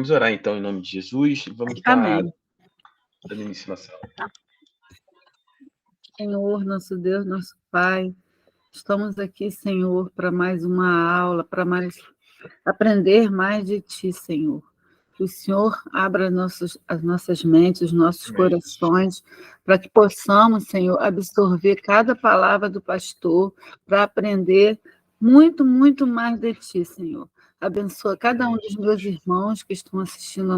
Vamos orar então em nome de Jesus e vamos estar Amém. dando início à nossa aula. Senhor, nosso Deus, nosso Pai, estamos aqui, Senhor, para mais uma aula, para mais aprender mais de Ti, Senhor. Que o Senhor abra as nossas mentes, os nossos Amém. corações, para que possamos, Senhor, absorver cada palavra do pastor, para aprender muito, muito mais de Ti, Senhor. Abençoa cada um dos meus irmãos que estão assistindo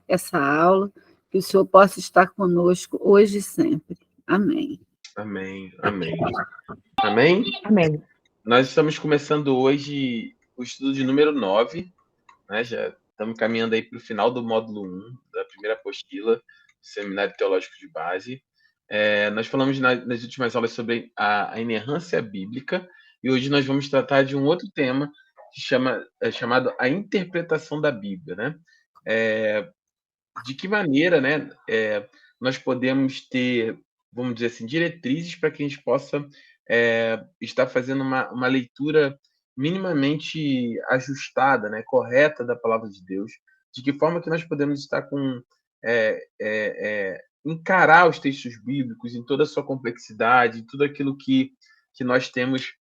essa aula, que o Senhor possa estar conosco hoje e sempre. Amém. Amém. Amém. Amém? Amém. Nós estamos começando hoje o estudo de número 9, né? Já estamos caminhando aí para o final do módulo 1 da primeira apostila do Seminário Teológico de Base. Nós falamos nas últimas aulas sobre a inerrância bíblica e hoje nós vamos tratar de um outro tema que chamado a interpretação da Bíblia, né? De que maneira, né, nós podemos ter, vamos dizer assim, diretrizes para que a gente possa estar fazendo uma leitura minimamente ajustada, né, correta da palavra de Deus, de que forma que nós podemos estar encarar os textos bíblicos em toda a sua complexidade, em tudo aquilo que nós temos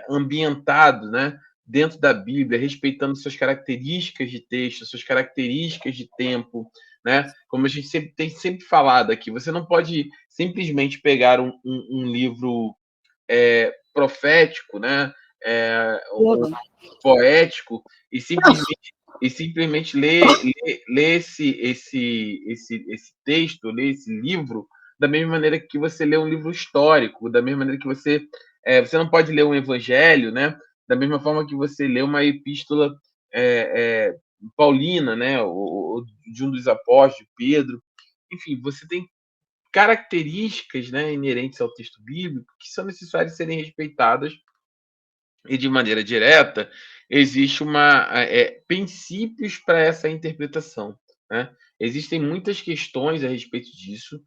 ambientado, né, dentro da Bíblia, respeitando suas características de texto, suas características de tempo, né? Como a gente tem sempre falado aqui, você não pode simplesmente pegar um livro profético, né? Ou poético e simplesmente ler esse texto, ler esse livro da mesma maneira que você lê um livro histórico, da mesma maneira que você não pode ler um evangelho, né? Da mesma forma que você lê uma epístola paulina, né? Ou de um dos apóstolos, Pedro. Enfim, você tem características, né, inerentes ao texto bíblico que são necessárias serem respeitadas e de maneira direta existe princípios para essa interpretação, né? Existem muitas questões a respeito disso.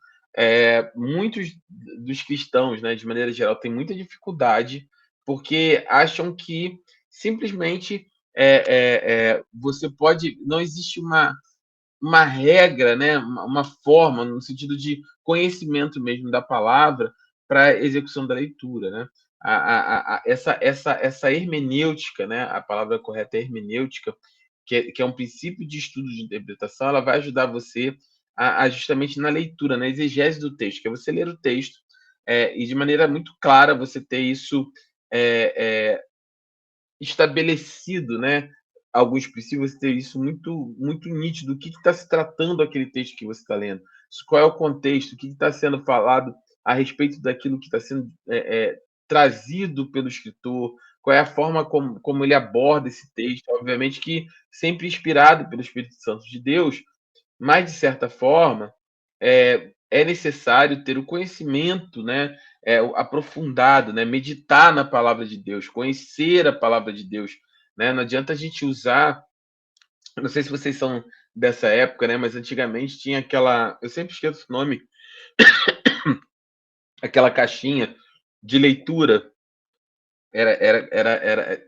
Muitos dos cristãos, né, de maneira geral, têm muita dificuldade porque acham que simplesmente você pode, não existe uma regra, né, uma forma no sentido de conhecimento mesmo da palavra para a execução da leitura, né? Essa hermenêutica, né? A palavra correta é hermenêutica, que é um princípio de estudo de interpretação, ela vai ajudar você justamente na leitura, na exegese do texto, que é você ler o texto e de maneira muito clara você ter isso estabelecido, né? Alguns princípios ter isso muito muito nítido, o que está se tratando aquele texto que você está lendo, qual é o contexto, o que está sendo falado a respeito daquilo que está sendo trazido pelo escritor, qual é a forma como ele aborda esse texto, obviamente que sempre inspirado pelo Espírito Santo de Deus, mas de certa forma é necessário ter o conhecimento, né, aprofundado, né, meditar na palavra de Deus, conhecer a palavra de Deus, né? Não adianta a gente usar, não sei se vocês são dessa época, né, mas antigamente tinha aquela, eu sempre esqueço o nome, aquela caixinha de leitura,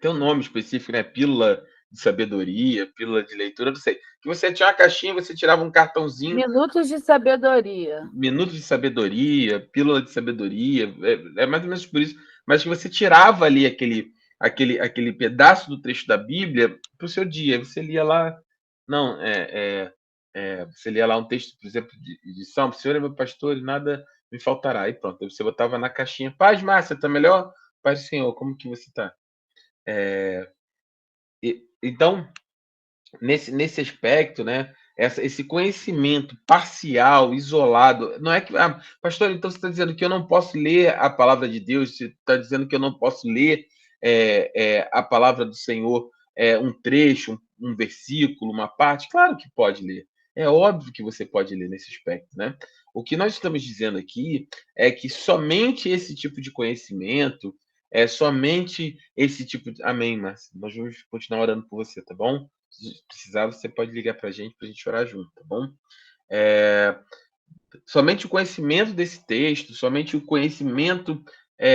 tem um nome específico, né? Pílula de sabedoria, pílula de leitura, não sei. Que você tinha uma caixinha, você tirava um cartãozinho. Minutos de sabedoria. Minutos de sabedoria, pílula de sabedoria, é mais ou menos por isso. Mas que você tirava ali aquele pedaço do trecho da Bíblia para o seu dia. Você lia lá, não, você lia lá um texto, por exemplo, de Salmo, Senhor é meu pastor e nada me faltará. E pronto, aí você botava na caixinha, paz, Márcia, tá melhor? Paz do Senhor, como que você tá? Então, nesse aspecto, né, esse conhecimento parcial, isolado, não é que, pastor, então você está dizendo que eu não posso ler a palavra de Deus, você está dizendo que eu não posso ler a palavra do Senhor, um trecho, um versículo, uma parte? Claro que pode ler. É óbvio que você pode ler nesse aspecto, né? O que nós estamos dizendo aqui é que somente esse tipo de conhecimento, somente esse tipo de... Amém, Márcio. Nós vamos continuar orando por você, tá bom? Se precisar, você pode ligar para a gente orar junto, tá bom? Somente o conhecimento desse texto, somente o conhecimento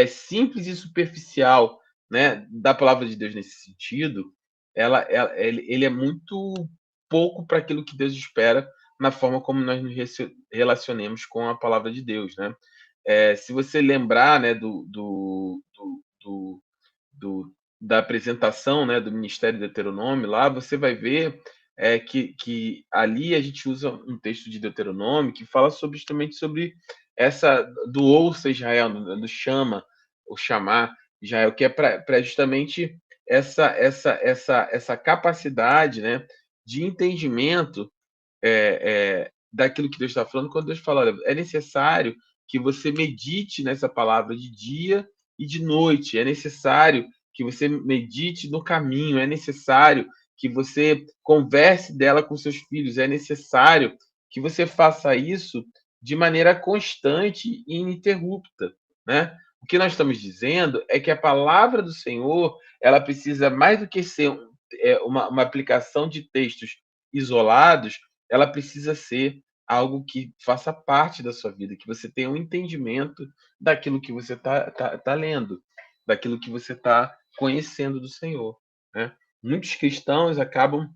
simples e superficial, né, da palavra de Deus nesse sentido, ele é muito pouco para aquilo que Deus espera na forma como nós nos relacionemos com a palavra de Deus, né? Se você lembrar, né, da apresentação, né, do Ministério de Deuteronômio, lá você vai ver que ali a gente usa um texto de Deuteronômio que fala justamente sobre essa do ouça Israel, do chama, o chamar Israel, que é para justamente essa capacidade, né, de entendimento daquilo que Deus está falando, quando Deus fala, olha, é necessário que você medite nessa palavra de dia e de noite, é necessário que você medite no caminho, é necessário que você converse dela com seus filhos, é necessário que você faça isso de maneira constante e ininterrupta, né? O que nós estamos dizendo é que a palavra do Senhor, ela precisa mais do que ser uma aplicação de textos isolados, ela precisa ser algo que faça parte da sua vida, que você tenha um entendimento daquilo que você tá lendo, daquilo que você está conhecendo do Senhor, né? Muitos cristãos acabam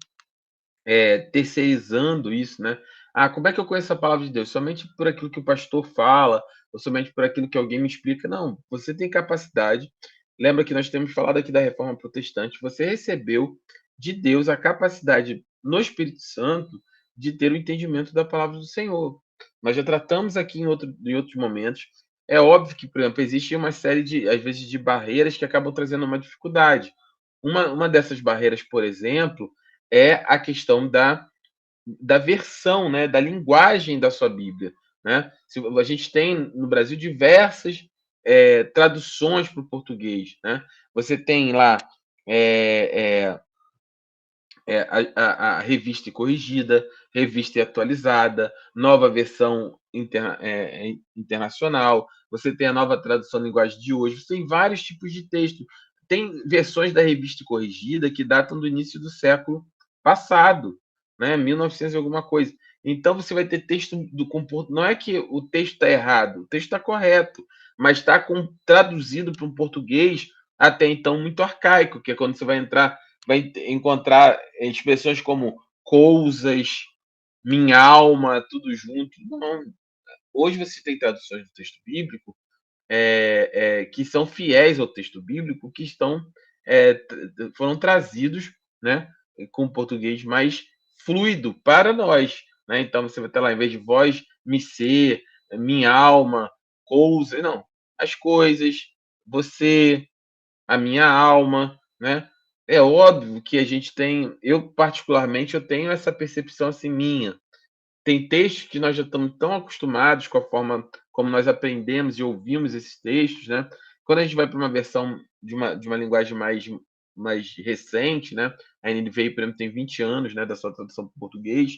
terceirizando isso, né? Ah, como é que eu conheço a palavra de Deus? Somente por aquilo que o pastor fala, ou somente por aquilo que alguém me explica? Não, você tem capacidade. Lembra que nós temos falado aqui da Reforma Protestante. Você recebeu de Deus a capacidade no Espírito Santo de ter o entendimento da palavra do Senhor. Nós já tratamos aqui em outros momentos. É óbvio que, por exemplo, existe uma série de, às vezes, de barreiras que acabam trazendo uma dificuldade. Uma dessas barreiras, por exemplo, é a questão da versão, né, da linguagem da sua Bíblia, né? A gente tem no Brasil diversas traduções para o português, né? Você tem lá a revista corrigida, revista atualizada, nova versão internacional, você tem a nova tradução linguagem de hoje, você tem vários tipos de texto. Tem versões da revista corrigida que datam do início do século passado, né? 1900 e alguma coisa. Então você vai ter texto do comportamento. Não é que o texto está errado, o texto está correto, mas está traduzido para um português até então muito arcaico, que é quando você vai encontrar expressões como coisas, minha alma, tudo junto. Não. Hoje você tem traduções do texto bíblico que são fiéis ao texto bíblico, que foram trazidos, né, com português mais fluido para nós. Né? Então você vai ter lá, em vez de vós, me ser, minha alma, coisa, não. As coisas, você, a minha alma, né? É óbvio que a gente tem, eu particularmente, eu tenho essa percepção assim minha. Tem textos que nós já estamos tão acostumados com a forma como nós aprendemos e ouvimos esses textos, né? Quando a gente vai para uma versão de uma linguagem mais recente, né? A NVI, por exemplo, tem 20 anos, né, da sua tradução para o português,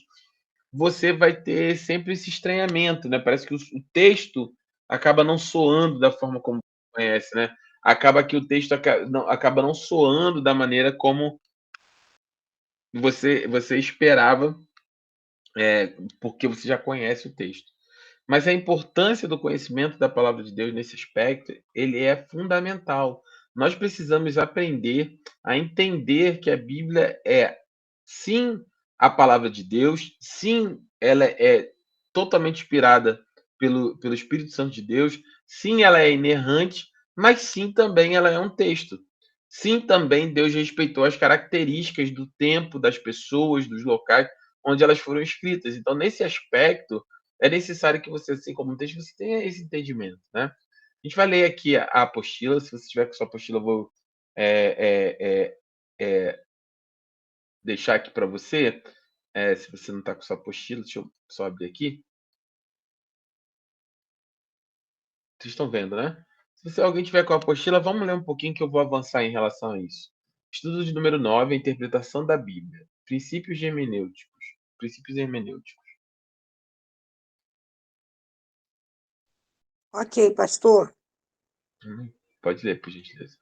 você vai ter sempre esse estranhamento, né? Parece que o texto acaba não soando da forma como você conhece, né? Acaba que o texto acaba não soando da maneira como você esperava, porque você já conhece o texto. Mas a importância do conhecimento da palavra de Deus nesse aspecto, ele é fundamental. Nós precisamos aprender a entender que a Bíblia é, sim, a palavra de Deus, sim, ela é totalmente inspirada pelo Espírito Santo de Deus, sim, ela é inerrante, mas sim, também ela é um texto. Sim, também Deus respeitou as características do tempo, das pessoas, dos locais onde elas foram escritas. Então, nesse aspecto, é necessário que você, assim como um texto, você tenha esse entendimento, né? A gente vai ler aqui a apostila. Se você tiver com a sua apostila, eu vou deixar aqui para você. Se você não está com a sua apostila, deixa eu só abrir aqui. Vocês estão vendo, né? Se alguém tiver com a apostila, vamos ler um pouquinho que eu vou avançar em relação a isso. Estudo de número 9, a interpretação da Bíblia. Princípios hermenêuticos. Princípios hermenêuticos. Ok, pastor. Pode ler, por gentileza.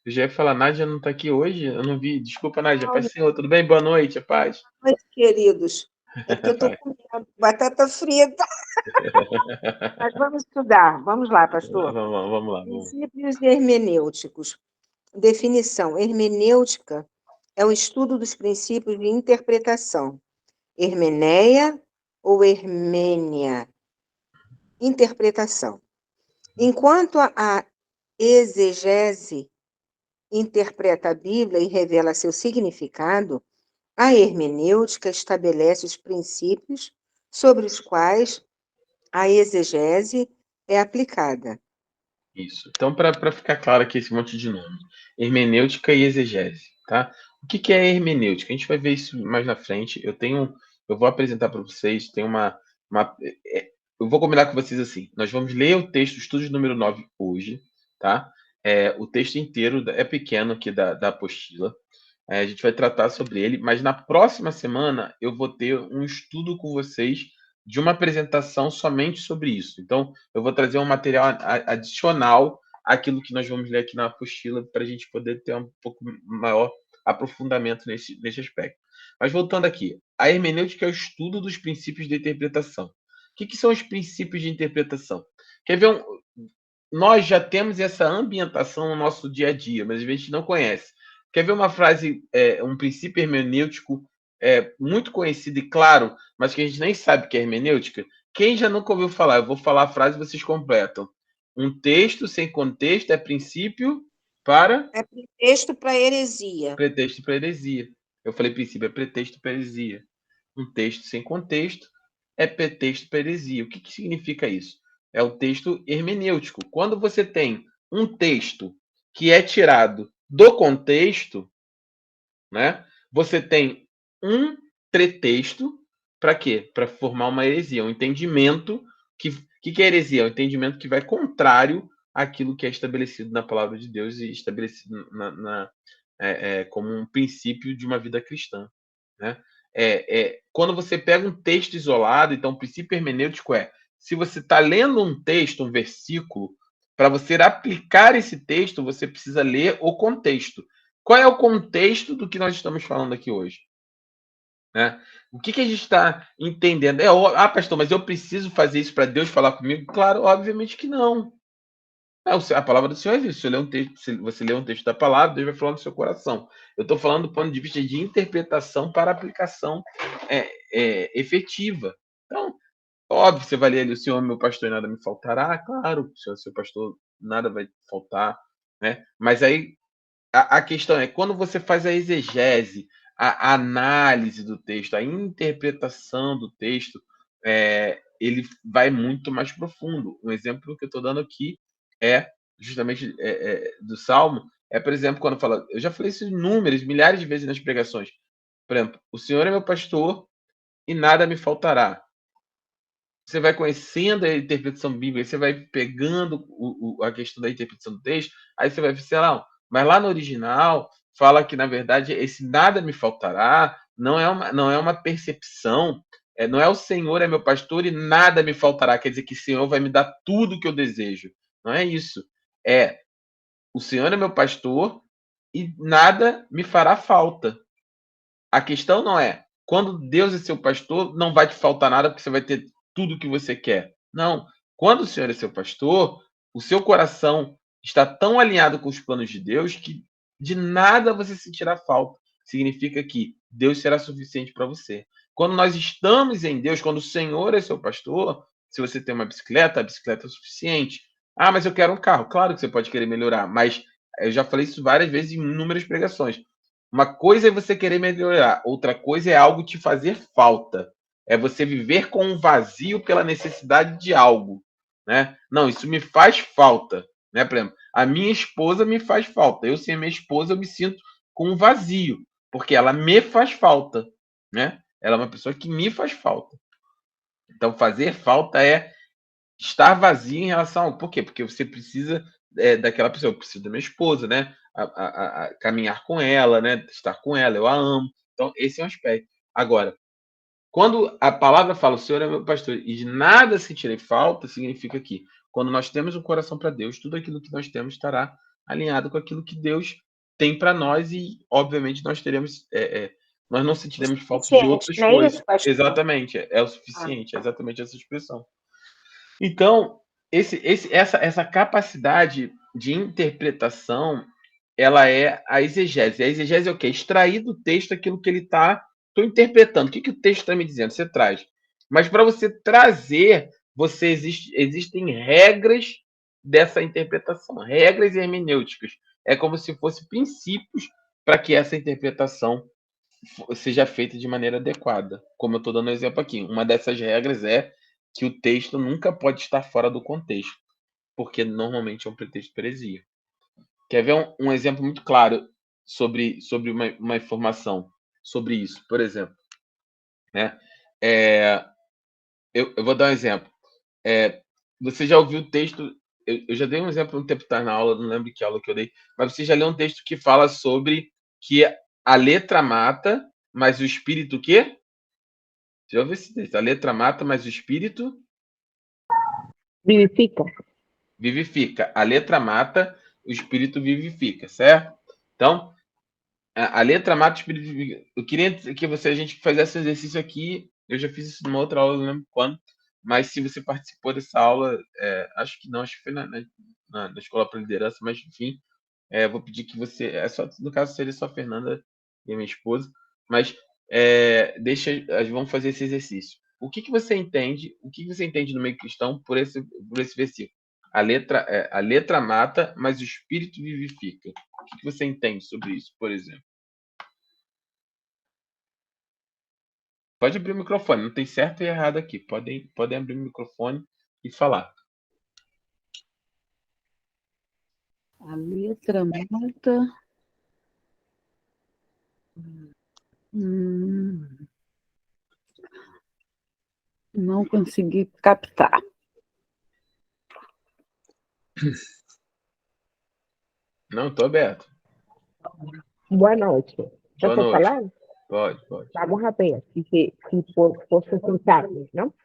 Eu já ia falar, Nádia não está aqui hoje? Eu não vi. Desculpa, Nádia. Paz, Senhor. Tudo bem? Boa noite, a paz. Boa noite, queridos. É porque eu estou comendo batata frita. Mas vamos estudar. Vamos lá, pastor. Vamos lá. Princípios hermenêuticos. Definição: hermenêutica é o estudo dos princípios de interpretação. Hermeneia ou hermênia? Interpretação. Enquanto a exegese interpreta a Bíblia e revela seu significado, a hermenêutica estabelece os princípios sobre os quais a exegese é aplicada. Isso. Então, para ficar claro aqui esse monte de nome, hermenêutica e exegese, tá? O que é hermenêutica? A gente vai ver isso mais na frente. Eu vou apresentar para vocês, eu vou combinar com vocês assim. Nós vamos ler o texto, estudo número 9 hoje, tá? O texto inteiro é pequeno aqui da apostila. A gente vai tratar sobre ele, mas na próxima semana eu vou ter um estudo com vocês de uma apresentação somente sobre isso. Então, eu vou trazer um material adicional àquilo que nós vamos ler aqui na apostila para a gente poder ter um pouco maior aprofundamento nesse aspecto. Mas voltando aqui, a hermenêutica é o estudo dos princípios de interpretação. O que são os princípios de interpretação? Quer ver nós já temos essa ambientação no nosso dia a dia, mas a gente não conhece. Quer ver uma frase, um princípio hermenêutico muito conhecido e claro, mas que a gente nem sabe que é hermenêutica? Quem já nunca ouviu falar? Eu vou falar a frase e vocês completam. Um texto sem contexto é princípio para... É pretexto para heresia. Pretexto para heresia. Eu falei princípio, é pretexto para heresia. Um texto sem contexto é pretexto para heresia. O que significa isso? É o texto hermenêutico. Quando você tem um texto que é tirado do contexto, né, você tem um pretexto para quê? Para formar uma heresia, um entendimento que é heresia? É um entendimento que vai contrário àquilo que é estabelecido na palavra de Deus e estabelecido como um princípio de uma vida cristã, né? Quando você pega um texto isolado, então o princípio hermenêutico se você está lendo um texto, um versículo, para você aplicar esse texto, você precisa ler o contexto. Qual é o contexto do que nós estamos falando aqui hoje? Né? O que a gente está entendendo? Pastor, mas eu preciso fazer isso para Deus falar comigo? Claro, obviamente que não. A palavra do Senhor é isso. Se você lê um texto da palavra, Deus vai falar no seu coração. Eu estou falando do ponto de vista de interpretação para aplicação efetiva. Então, óbvio, você vai ler ali, o Senhor é meu pastor e nada me faltará. Claro, o Senhor é seu pastor, nada vai faltar. Né? Mas aí a questão é, quando você faz a exegese, a análise do texto, a interpretação do texto, ele vai muito mais profundo. Um exemplo que eu estou dando aqui é justamente do Salmo, por exemplo, quando fala, eu já falei isso inúmeras, milhares de vezes nas pregações. Por exemplo, o Senhor é meu pastor e nada me faltará. Você vai conhecendo a interpretação bíblica, você vai pegando a questão da interpretação do texto, aí você vai ver, sei lá, mas lá no original fala que, na verdade, esse nada me faltará não é uma percepção, não é o Senhor é meu pastor e nada me faltará, quer dizer que o Senhor vai me dar tudo que eu desejo. Não é isso. O Senhor é meu pastor e nada me fará falta. A questão não é, quando Deus é seu pastor, não vai te faltar nada porque você vai ter tudo o que você quer. Não. Quando o Senhor é seu pastor, o seu coração está tão alinhado com os planos de Deus que de nada você sentirá falta. Significa que Deus será suficiente para você. Quando nós estamos em Deus, quando o Senhor é seu pastor, se você tem uma bicicleta, a bicicleta é suficiente. Ah, mas eu quero um carro. Claro que você pode querer melhorar, mas eu já falei isso várias vezes em inúmeras pregações. Uma coisa é você querer melhorar, outra coisa é algo te fazer falta. É você viver com um vazio pela necessidade de algo, né? Não, isso me faz falta, né? Por exemplo, a minha esposa me faz falta. Eu sem a minha esposa eu me sinto com um vazio, porque ela me faz falta, né? Ela é uma pessoa que me faz falta. Então, fazer falta é estar vazio em relação ao... Por quê? Porque você precisa daquela pessoa. Eu preciso da minha esposa, né? A caminhar com ela, né? Estar com ela, eu a amo. Então, esse é um aspecto. Agora, quando a palavra fala, o Senhor é meu pastor, e de nada sentirei falta, significa que quando nós temos um coração para Deus, tudo aquilo que nós temos estará alinhado com aquilo que Deus tem para nós e, obviamente, nós teremos... nós não sentiremos falta de outras coisas. Exatamente, é o suficiente, é exatamente essa expressão. Então, essa capacidade de interpretação ela é a exegese. A exegese é o quê? Extrair do texto aquilo que ele está interpretando. O que o texto está me dizendo? Você traz. Mas para você trazer, existem regras dessa interpretação, regras hermenêuticas. É como se fossem princípios para que essa interpretação seja feita de maneira adequada. Como eu estou dando um exemplo aqui. Uma dessas regras é que o texto nunca pode estar fora do contexto, porque normalmente é um pretexto para heresia. Quer ver um exemplo muito claro sobre uma informação sobre isso? Por exemplo, né? Eu vou dar um exemplo. Você já ouviu o texto? Eu já dei um exemplo um tempo atrás na aula, não lembro que aula que eu dei, mas você já leu um texto que fala sobre que a letra mata, mas o espírito o quê? Você já ouviu esse texto? A letra mata, mas o espírito Vivifica. vivifica. A letra mata, o espírito vivifica, certo? Então, a letra mata, o espírito vivifica. Eu queria que a gente fizesse esse exercício aqui. Eu já fiz isso numa outra aula, não lembro quando. Mas se você participou dessa aula, acho que não, acho que foi na Escola para Liderança, mas enfim, vou pedir que você. No caso, seria só a Fernanda e a minha esposa, mas vamos fazer esse exercício. O que você entende? O que você entende no meio cristão por esse versículo? A letra mata, mas o espírito vivifica. O que você entende sobre isso, por exemplo? Pode abrir o microfone, não tem certo e errado aqui. Podem abrir o microfone e falar. A letra mata. Não consegui captar. Não, estou aberto. Boa noite. Boa ¿Puedo noite. falar? Pode. Vamos a ver si puedo sentarme, ¿no?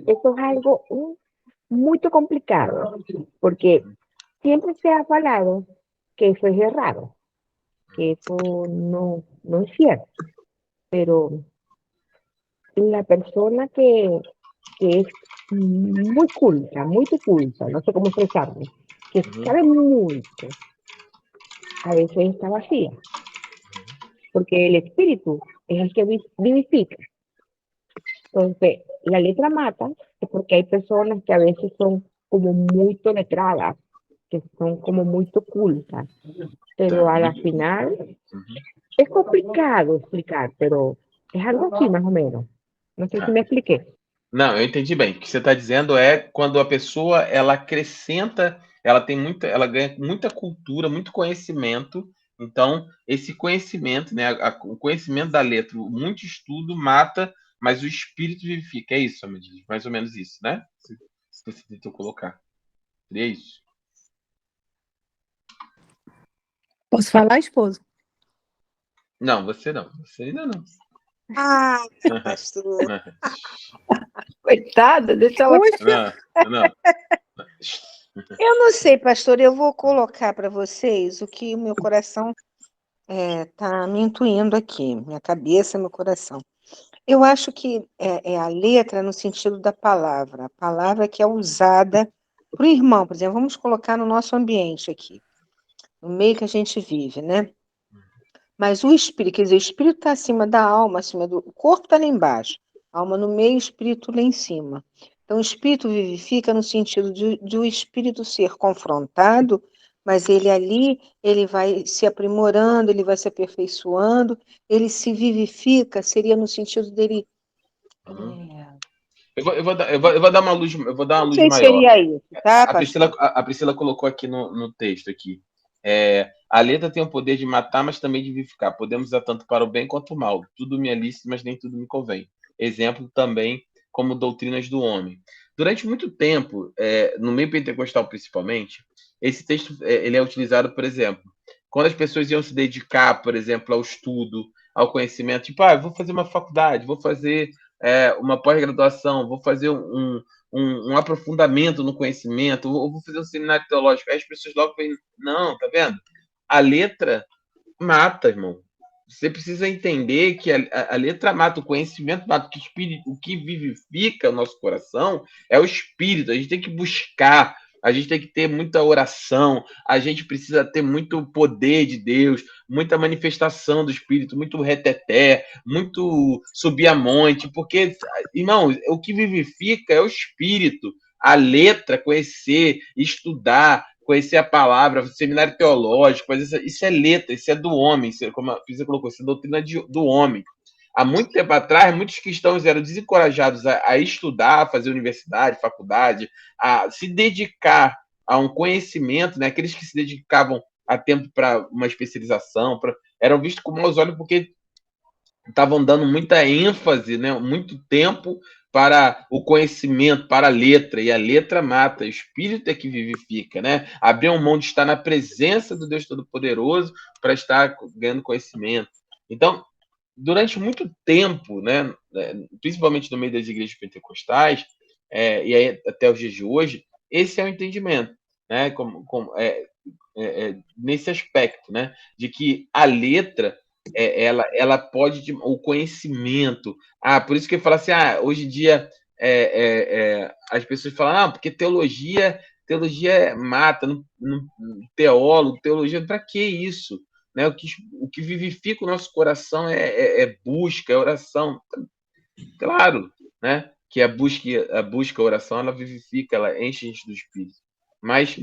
Esto es algo muy complicado, porque siempre se ha hablado que eso es errado, que eso no es cierto, pero la persona que es muy culta, no sé cómo expresarme, que sabe mucho, a veces está vacía, porque el espíritu es el que vivifica. Entonces, la letra mata es porque hay personas que a veces son como muy letradas, que son como muy ocultas, pero a la final es complicado explicar, pero es algo así más o menos. No sé si me expliqué. Não, eu entendi bem. O que você está dizendo é quando a pessoa ela acrescenta, ela ganha muita cultura, muito conhecimento. Então, esse conhecimento, né, o conhecimento da letra, muito estudo mata, mas o espírito vivifica. É isso, Amadinho? Mais ou menos isso, né? Se você tentou colocar. Seria isso. Posso falar, esposo? Não, você não. Você ainda não. Ah, pastor. Coitada, deixa ela. Não. Eu não sei, pastor, eu vou colocar para vocês o que o meu coração está me intuindo aqui, minha cabeça, meu coração. Eu acho que é a letra no sentido da palavra, a palavra que é usada para o irmão, por exemplo, vamos colocar no nosso ambiente aqui, no meio que a gente vive, né? Mas o espírito, quer dizer, o espírito está acima da alma, o corpo está lá embaixo, a alma no meio, o espírito lá em cima. Então, o espírito vivifica no sentido de o espírito ser confrontado, mas ele ali, ele vai se aprimorando, ele vai se aperfeiçoando, ele se vivifica, seria no sentido dele... Eu vou dar uma luz, Não sei, maior. seria isso, tá, A Priscila colocou aqui no texto aqui. A letra tem o poder de matar, mas também de vivificar. Podemos usar tanto para o bem quanto o mal. Tudo me é lícito, mas nem tudo me convém. Exemplo também como doutrinas do homem. Durante muito tempo, no meio pentecostal principalmente, esse texto ele é utilizado, por exemplo, quando as pessoas iam se dedicar, por exemplo, ao estudo, ao conhecimento, tipo, vou fazer uma faculdade, vou fazer uma pós-graduação, vou fazer um aprofundamento no conhecimento, ou vou fazer um seminário teológico. Aí as pessoas logo veem, não, tá vendo? A letra mata, irmão. Você precisa entender que a letra mata, o conhecimento mata, o que vivifica o nosso coração é o espírito. A gente tem que buscar a gente tem que ter muita oração, a gente precisa ter muito poder de Deus, muita manifestação do Espírito, muito reteté, muito subir a monte, porque, irmão, o que vivifica é o Espírito, a letra, conhecer, estudar, conhecer a palavra, seminário teológico, mas isso é letra, isso é do homem, isso é, como a Física colocou, isso é doutrina do homem. Há muito tempo atrás, muitos cristãos eram desencorajados a estudar, a fazer universidade, faculdade, a se dedicar a um conhecimento, né? Aqueles que se dedicavam a tempo para uma especialização, eram vistos com maus olhos porque estavam dando muita ênfase, né? Muito tempo para o conhecimento, para a letra, e a letra mata, o Espírito é que vivifica, né? Abriam mão de estar na presença do Deus Todo-Poderoso para estar ganhando conhecimento. Então, durante muito tempo, né, principalmente no meio das igrejas pentecostais, e aí até os dias de hoje, esse é o entendimento, né, nesse aspecto, né, de que a letra ela pode, o conhecimento, por isso que eu falo assim, hoje em dia as pessoas falam, porque teologia mata, teólogo, teologia, para que isso? Né? O que vivifica o nosso coração é busca, é oração. Claro, né? Que a busca, a oração, ela vivifica, ela enche a gente do Espírito. Mas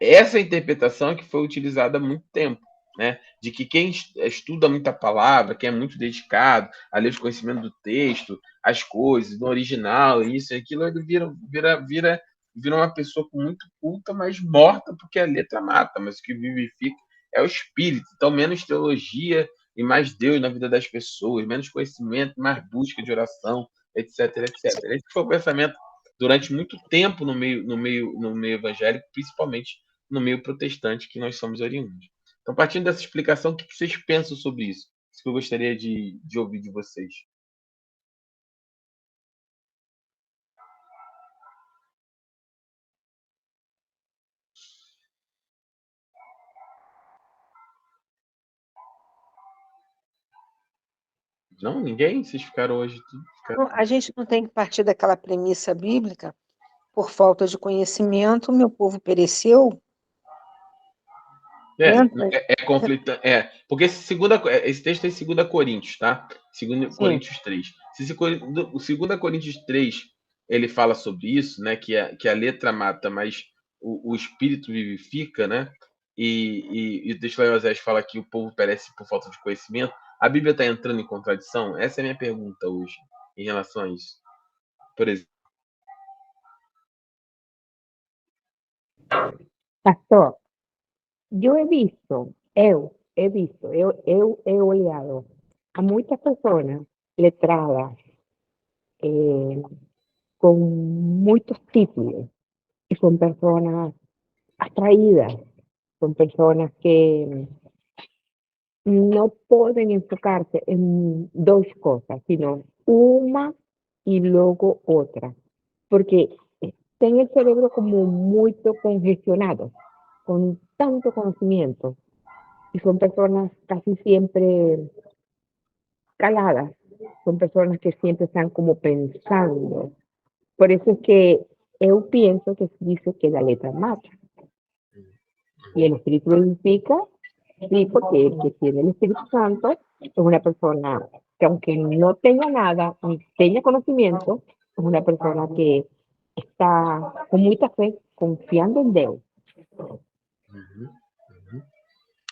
essa interpretação é que foi utilizada há muito tempo, né? De que quem estuda muita palavra, quem é muito dedicado a ler os conhecimentos do texto, as coisas, do original, isso e aquilo, ele vira uma pessoa muito culta, mas morta, porque a letra mata, mas o que vivifica é o espírito. Então, menos teologia e mais Deus na vida das pessoas, menos conhecimento, mais busca de oração, etc, etc. Esse foi o pensamento durante muito tempo no meio evangélico, principalmente no meio protestante, que nós somos oriundos. Então, partindo dessa explicação, o que vocês pensam sobre isso? Isso que eu gostaria de ouvir de vocês. Não, ninguém? Vocês ficaram hoje tudo? A gente não tem que partir daquela premissa bíblica, por falta de conhecimento, meu povo pereceu. Conflitante. Porque esse texto é em 2 Coríntios, tá? 2 Coríntios 3. O 2 Coríntios 3, ele fala sobre isso, né? Que a letra mata, mas o espírito vivifica, né? E o texto lá em Oséias fala que o povo perece por falta de conhecimento. A Bíblia está entrando em contradição? Essa é a minha pergunta hoje, em relação a isso. Por exemplo. Pastor, yo he olhado a muchas personas letradas, con muchos títulos, y son personas atraídas, son personas que no pueden enfocarse en dos cosas, sino una y luego otra, porque tienen el cerebro como muy congestionado, con tanto conocimiento, y son personas casi siempre caladas, son personas que siempre están como pensando. Por eso es que yo pienso que se dice que la letra mata. Y el Espíritu vivifica, sí, porque el que tiene el Espíritu Santo es una persona que, aunque no tenga nada, ni tenga conocimiento, es una persona que está con mucha fe, confiando en Dios.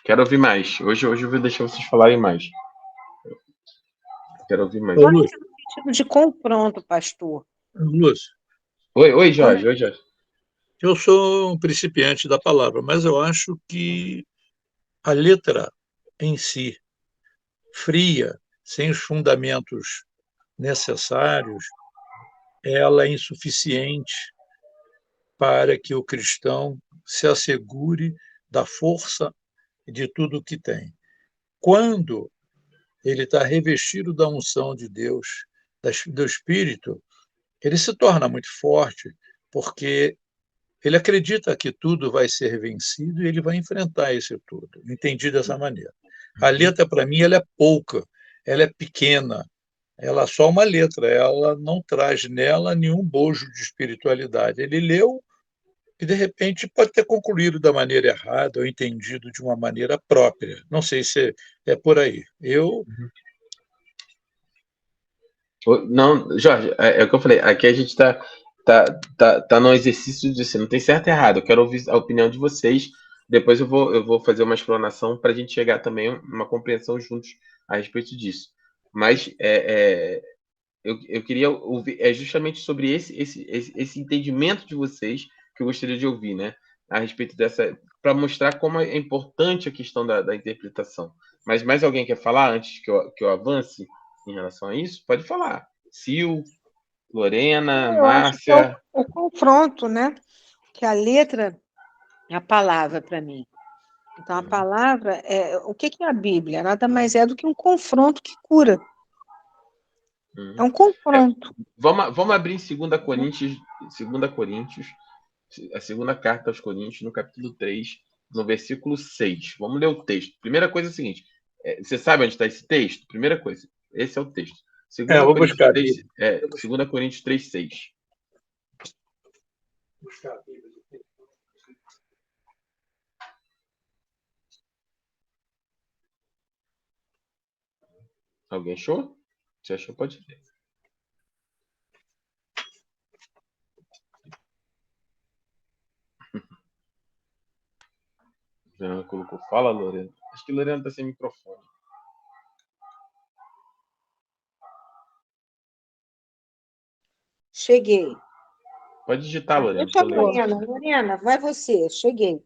Quero ouvir mais. Hoje eu vou deixar vocês falarem mais. Quero ouvir mais. Eu acho que é um tipo de confronto, pastor. Lúcio. Oi, Jorge. Oi, Jorge. Eu sou um principiante da palavra, mas eu acho que a letra em si, fria, sem os fundamentos necessários, ela é insuficiente para que o cristão se assegure da força de tudo o que tem. Quando ele está revestido da unção de Deus, do Espírito, ele se torna muito forte, porque ele acredita que tudo vai ser vencido e ele vai enfrentar isso tudo. Entendi dessa maneira. A letra, para mim, ela é pouca, ela é pequena, ela é só uma letra, ela não traz nela nenhum bojo de espiritualidade. Ele leu e, de repente, pode ter concluído da maneira errada ou entendido de uma maneira própria. Não sei se é por aí. Não, Jorge, é o que eu falei. Aqui a gente tá num exercício de assim, não tem certo e errado. Eu quero ouvir a opinião de vocês. Depois eu vou fazer uma explanação para a gente chegar também a uma compreensão juntos a respeito disso. Mas eu queria ouvir justamente sobre esse entendimento de vocês que eu gostaria de ouvir, né? A respeito dessa, para mostrar como é importante a questão da interpretação. Mas mais alguém quer falar antes que eu avance em relação a isso? Pode falar. Sil, Lorena, Eu acho que é Márcia. o confronto, né? Que a letra é a palavra para mim. Então, a palavra o que é a Bíblia? Nada mais é do que um confronto que cura. É um confronto. Vamos abrir em 2 Coríntios, a segunda carta aos Coríntios, no capítulo 3, no versículo 6. Vamos ler o texto. Primeira coisa é a seguinte: você sabe onde está esse texto? Primeira coisa, esse é o texto. 2 Vou Coríntios buscar 3, 2 Coríntios 3, 6. buscar a Bíblia. Alguém achou? Se achou, pode ler. Já colocou. Fala, Lorena. Acho que Lorena está sem microfone. Cheguei. Pode digitar, Lorena. Deixa a Lorena. Lorena, vai você. Cheguei.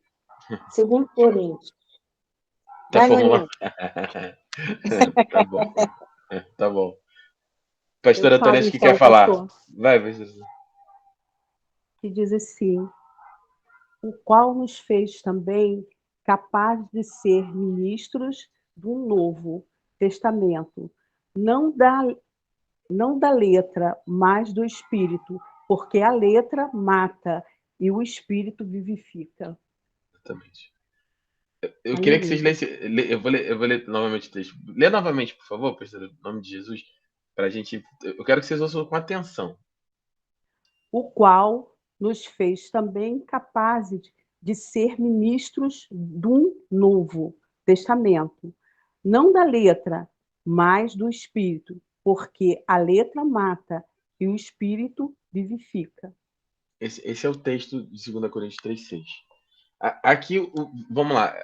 2 Coríntios. Tá Vai, bom. Lorena. Tá bom. Tá bom. Pastora Eu falo, Antônia, acho que então, quer falar. pastor, Vai, vai. que diz assim: o qual nos fez também capazes de ser ministros do Novo Testamento, não da letra, mas do Espírito, porque a letra mata e o Espírito vivifica. Exatamente. Eu queria que vocês Aleluia. lessem. Eu vou ler novamente o texto. Lê novamente, por favor, pastor, em nome de Jesus. Pra gente. Eu quero que vocês ouçam com atenção. O qual nos fez também capazes de ser ministros do Novo Testamento, não da letra, mas do Espírito, porque a letra mata e o Espírito vivifica. Esse é o texto de 2 Coríntios 3,6. Aqui, vamos lá.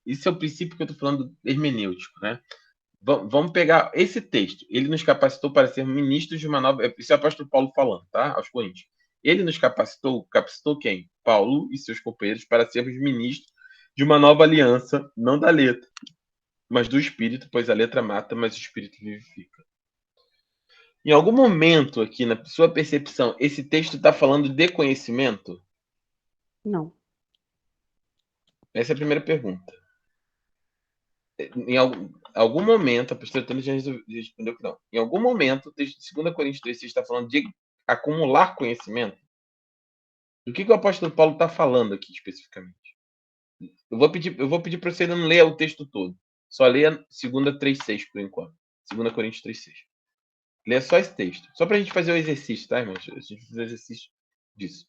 Isso é o princípio que eu estou falando hermenêutico, né? Vamos pegar esse texto. Ele nos capacitou para ser ministros de uma nova. Isso é o apóstolo Paulo falando, tá? Aos Coríntios. Ele nos capacitou quem? Paulo e seus companheiros para sermos ministros de uma nova aliança, não da letra, mas do Espírito, pois a letra mata, mas o Espírito vivifica. Em algum momento aqui, na sua percepção, esse texto está falando de conhecimento? Não. Essa é a primeira pergunta. Em algum momento, a pastora Tânia já respondeu que não. Em algum momento, o texto de 2 Coríntios 3 está falando de acumular conhecimento? Do que o apóstolo Paulo está falando aqui especificamente? Eu vou pedir para você não ler o texto todo. Só leia 2 3,6 por enquanto. 2 Coríntios 3,6. Leia só esse texto. Só para a gente fazer o exercício, tá, irmãos? A gente fazer o exercício disso.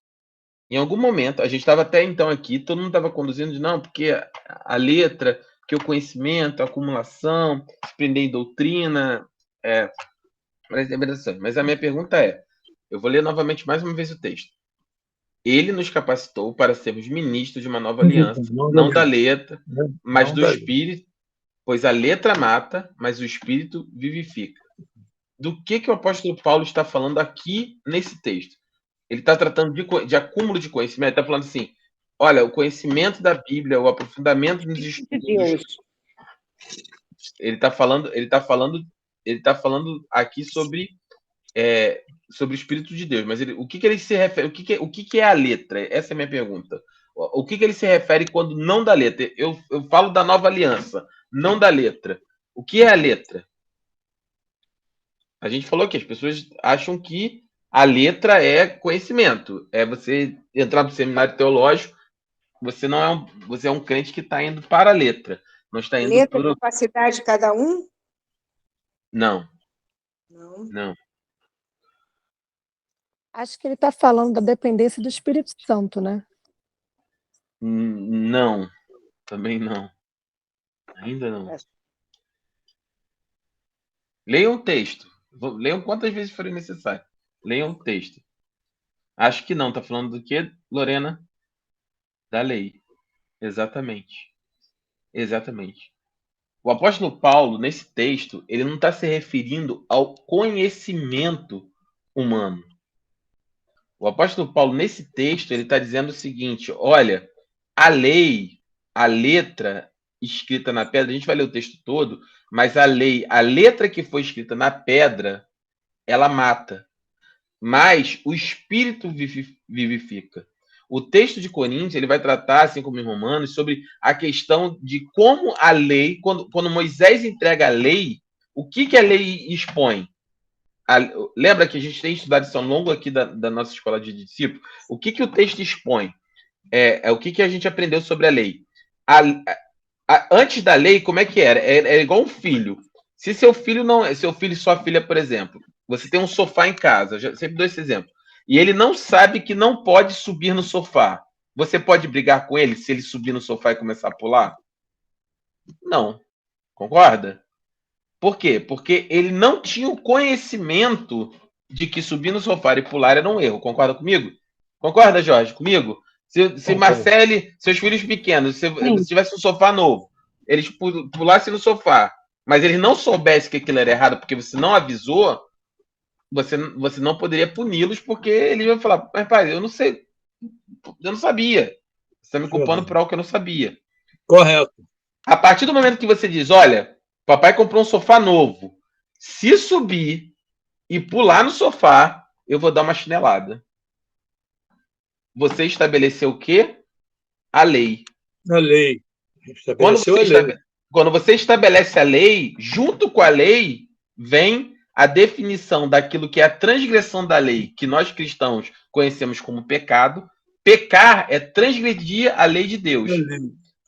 Em algum momento, a gente estava até então aqui, todo mundo estava conduzindo de não, porque a letra, porque o conhecimento, a acumulação, se prender em doutrina, mas a minha pergunta é, eu vou ler novamente mais uma vez o texto. Ele nos capacitou para sermos ministros de uma nova aliança, não da letra, mas do Espírito, pois a letra mata, mas o Espírito vivifica. Do que o apóstolo Paulo está falando aqui nesse texto? Ele está tratando de acúmulo de conhecimento, ele está falando assim, olha, o conhecimento da Bíblia, o aprofundamento nos estudos, ele está falando aqui sobre o Espírito de Deus, mas o que ele se refere, o que é a letra? Essa é a minha pergunta. O que ele se refere quando não da letra? Eu falo da nova aliança, não da letra. O que é a letra? A gente falou que as pessoas acham que a letra é conhecimento. É você entrar no seminário teológico, você é um crente que está indo para a letra. Não está indo Letra, para... capacidade de cada um? Não. Não. Não. Acho que ele está falando da dependência do Espírito Santo, né? Não, também não. Ainda não. Leiam o texto. Leiam quantas vezes forem necessário. Leiam o texto. Acho que não. Está falando do quê, Lorena? Da lei. Exatamente. Exatamente. O apóstolo Paulo, nesse texto, ele não está se referindo ao conhecimento humano. O apóstolo Paulo, nesse texto, ele está dizendo o seguinte: olha, a lei, a letra escrita na pedra, a gente vai ler o texto todo, mas a lei, a letra que foi escrita na pedra, ela mata. Mas o espírito vivifica. O texto de Coríntios, ele vai tratar, assim como em Romanos, sobre a questão de como a lei, quando Moisés entrega a lei, o que a lei expõe? Lembra que a gente tem estudado isso ao longo aqui da nossa escola de discípulos? O que o texto expõe? O que a gente aprendeu sobre a lei? Antes da lei, como é que era? Era igual um filho. Se seu filho e sua filha, por exemplo, você tem um sofá em casa, eu sempre dou esse exemplo, e ele não sabe que não pode subir no sofá. Você pode brigar com ele se ele subir no sofá e começar a pular? Não. Concorda? Por quê? Porque ele não tinha o conhecimento de que subir no sofá e pular era um erro. Concorda comigo? Concorda, Jorge, comigo? Se Marcele, seus filhos pequenos, se tivesse um sofá novo, eles pulassem no sofá, mas eles não soubessem que aquilo era errado porque você não avisou, você não poderia puni-los porque eles iam falar, mas pai, eu não sei, eu não sabia. Você está me culpando por algo que eu não sabia. Correto. A partir do momento que você diz, olha, papai comprou um sofá novo, se subir e pular no sofá, eu vou dar uma chinelada. Você estabeleceu o quê? A lei. A lei. Estabeleceu a lei. Quando você estabelece a lei, junto com a lei, vem a definição daquilo que é a transgressão da lei, que nós cristãos conhecemos como pecado. Pecar é transgredir a lei de Deus.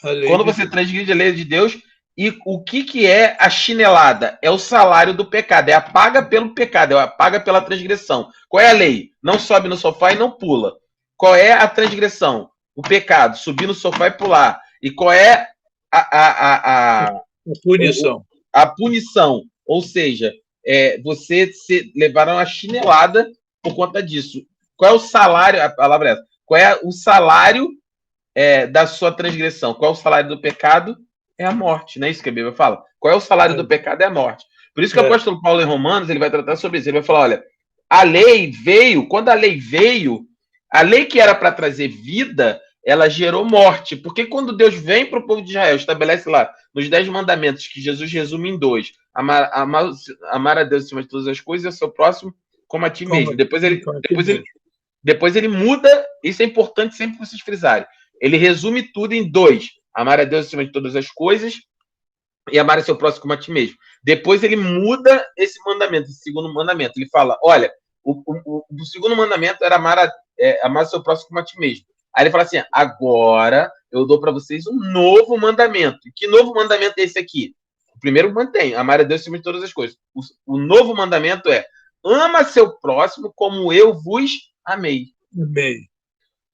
Quando você transgride a lei de Deus, e o que é a chinelada? É o salário do pecado, é a paga pelo pecado, é a paga pela transgressão. Qual é a lei? Não sobe no sofá e não pula. Qual é a transgressão? O pecado, subir no sofá e pular. E qual é a punição? A punição, ou seja, você levar uma chinelada por conta disso. Qual é o salário? A palavra é essa. Qual é o salário da sua transgressão? Qual é o salário do pecado? É a morte, não é isso que a Bíblia fala? Qual é o salário do pecado? É a morte. Por isso que o apóstolo Paulo em Romanos, ele vai tratar sobre isso. Ele vai falar, olha, a lei veio, quando a lei veio, a lei que era para trazer vida, ela gerou morte. Porque quando Deus vem para o povo de Israel, estabelece lá, nos 10 mandamentos, que Jesus resume em 2, amar a Deus acima de todas as coisas e ao seu próximo como a ti mesmo. Depois ele muda, isso é importante sempre vocês frisarem. Ele resume tudo em 2, amar a Deus acima de todas as coisas e amar a seu próximo como a ti mesmo. Depois ele muda esse mandamento, esse segundo mandamento. Ele fala, olha, o segundo mandamento era amar o seu próximo como a ti mesmo. Aí ele fala assim, agora eu dou para vocês um novo mandamento. E que novo mandamento é esse aqui? O primeiro mantém, amar a Deus acima de todas as coisas. O novo mandamento é, ama seu próximo como eu vos amei. Amei.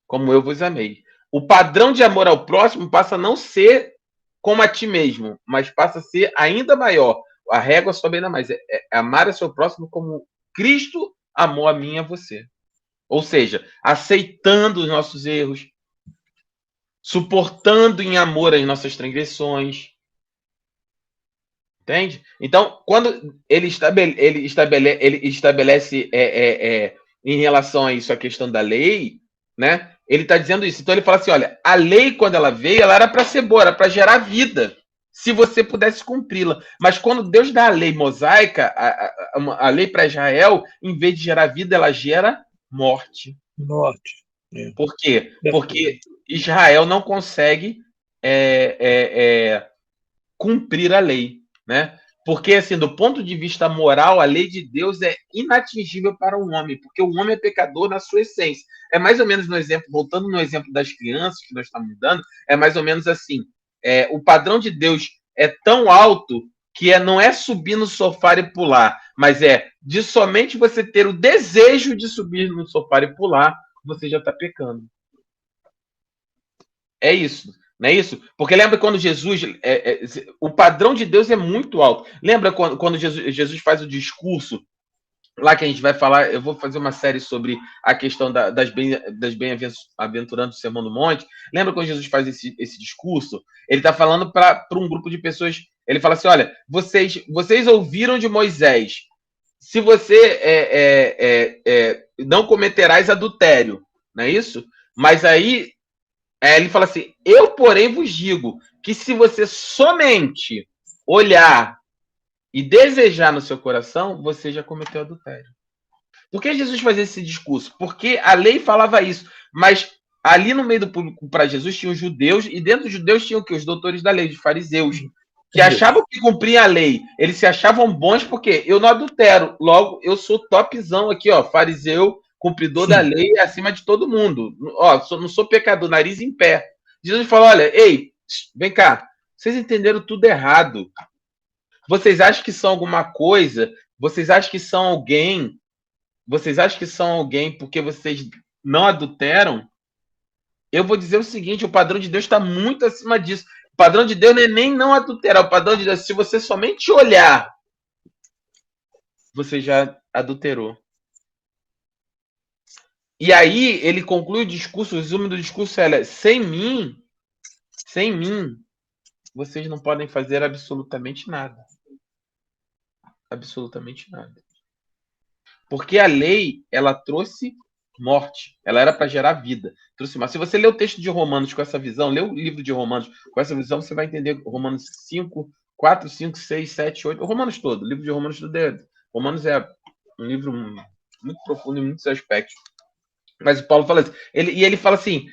Como eu vos amei. O padrão de amor ao próximo passa a não ser como a ti mesmo, mas passa a ser ainda maior. A régua sobe ainda mais. É amar a seu próximo como Cristo amou a mim e a você. Ou seja, aceitando os nossos erros, suportando em amor as nossas transgressões. Entende? Então, quando ele estabelece em relação a isso, a questão da lei, né? Ele está dizendo isso. Então ele fala assim, olha, a lei, quando ela veio, ela era para ser boa, era para gerar vida, se você pudesse cumpri-la. Mas quando Deus dá a lei mosaica, a lei para Israel, em vez de gerar vida, ela gera morte. Morte. Por quê? Porque Israel não consegue cumprir a lei, né? Porque, assim, do ponto de vista moral, a lei de Deus é inatingível para o homem, porque o homem é pecador na sua essência. É mais ou menos no exemplo, voltando no exemplo das crianças que nós estamos dando, é mais ou menos assim, o padrão de Deus é tão alto que não é subir no sofá e pular, mas é de somente você ter o desejo de subir no sofá e pular, você já está pecando. É isso, não é isso? Porque lembra quando Jesus... o padrão de Deus é muito alto. Lembra quando Jesus faz o discurso lá que a gente vai falar, eu vou fazer uma série sobre a questão das bem-aventuranças do Sermão do Monte. Lembra quando Jesus faz esse discurso? Ele está falando para um grupo de pessoas. Ele fala assim: olha, vocês ouviram de Moisés, se você não cometerás adultério, não é isso? Mas aí ele fala assim: eu, porém, vos digo que se você somente olhar e desejar no seu coração, você já cometeu adultério. Por que Jesus fazia esse discurso? Porque a lei falava isso, mas ali no meio do público para Jesus tinham os judeus, e dentro dos judeus tinham o quê? Os doutores da lei, os fariseus, que achavam que cumpriam a lei. Eles se achavam bons porque eu não adultero, logo eu sou topzão aqui, ó, fariseu, cumpridor da lei acima de todo mundo. Ó, não sou pecador, nariz em pé. Jesus falou: olha, ei, vem cá, vocês entenderam tudo errado. Vocês acham que são alguma coisa? Vocês acham que são alguém? Vocês acham que são alguém porque vocês não adulteram? Eu vou dizer o seguinte: o padrão de Deus está muito acima disso. O padrão de Deus não é nem não adulterar. O padrão de Deus, se você somente olhar, você já adulterou. E aí ele conclui o discurso, o resumo do discurso é: sem mim, vocês não podem fazer absolutamente nada. Absolutamente nada. Porque a lei, ela trouxe morte. Ela era para gerar vida. Trouxe morte. Se você ler o texto de Romanos com essa visão, lê o livro de Romanos com essa visão, você vai entender Romanos 5, 4, 5, 6, 7, 8. O Romanos todo. O livro de Romanos todo. Romanos é um livro muito profundo em muitos aspectos. Mas o Paulo fala assim, ele fala assim,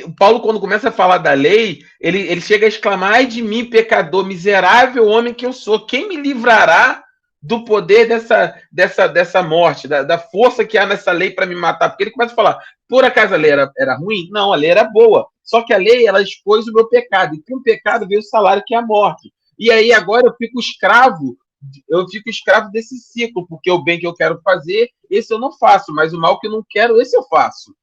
o Paulo, quando começa a falar da lei, ele chega a exclamar: ai de mim, pecador, miserável homem que eu sou, quem me livrará do poder dessa morte, da força que há nessa lei para me matar? Porque ele começa a falar: por acaso a lei era ruim? Não, a lei era boa, só que a lei, ela expôs o meu pecado, e com o pecado veio o salário, que é a morte. E aí agora eu fico escravo desse ciclo, porque o bem que eu quero fazer, esse eu não faço, mas o mal que eu não quero, esse eu faço.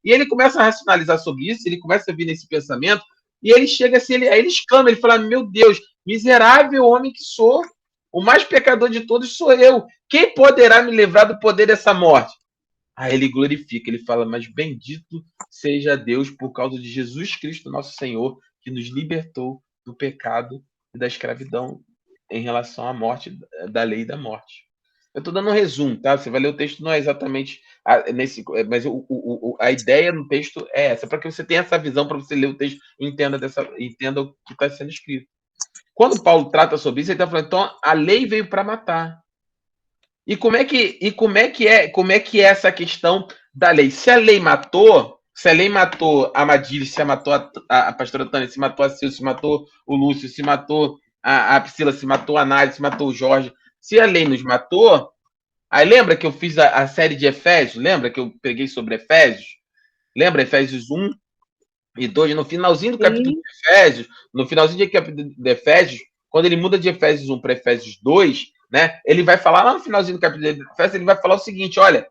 E ele começa a racionalizar sobre isso, ele começa a vir nesse pensamento, e ele chega assim, aí ele exclama, ele fala: meu Deus, miserável homem que sou, o mais pecador de todos sou eu, quem poderá me livrar do poder dessa morte? Aí ele glorifica, ele fala: mas bendito seja Deus por causa de Jesus Cristo, nosso Senhor, que nos libertou do pecado e da escravidão em relação à morte, da lei da morte. Eu estou dando um resumo, tá? Você vai ler o texto, não é exatamente mas a ideia no texto é essa, para que você tenha essa visão, para você ler o texto e entenda o que está sendo escrito. Quando Paulo trata sobre isso, ele está falando: então a lei veio para matar. E como é que é essa questão da lei? Se a lei matou a Madília, se matou a pastora Tânia, se matou a Sil, se matou o Lúcio, se matou a Priscila, se matou a Nádia, se matou o Jorge, se a lei nos matou, aí lembra que eu fiz a série de Efésios? Lembra que eu peguei sobre Efésios? Lembra Efésios 1 e 2? No finalzinho do capítulo de Efésios, de Efésios, quando ele muda de Efésios 1 para Efésios 2, né, ele vai falar lá no finalzinho do capítulo de Efésios, ele vai falar o seguinte: olha,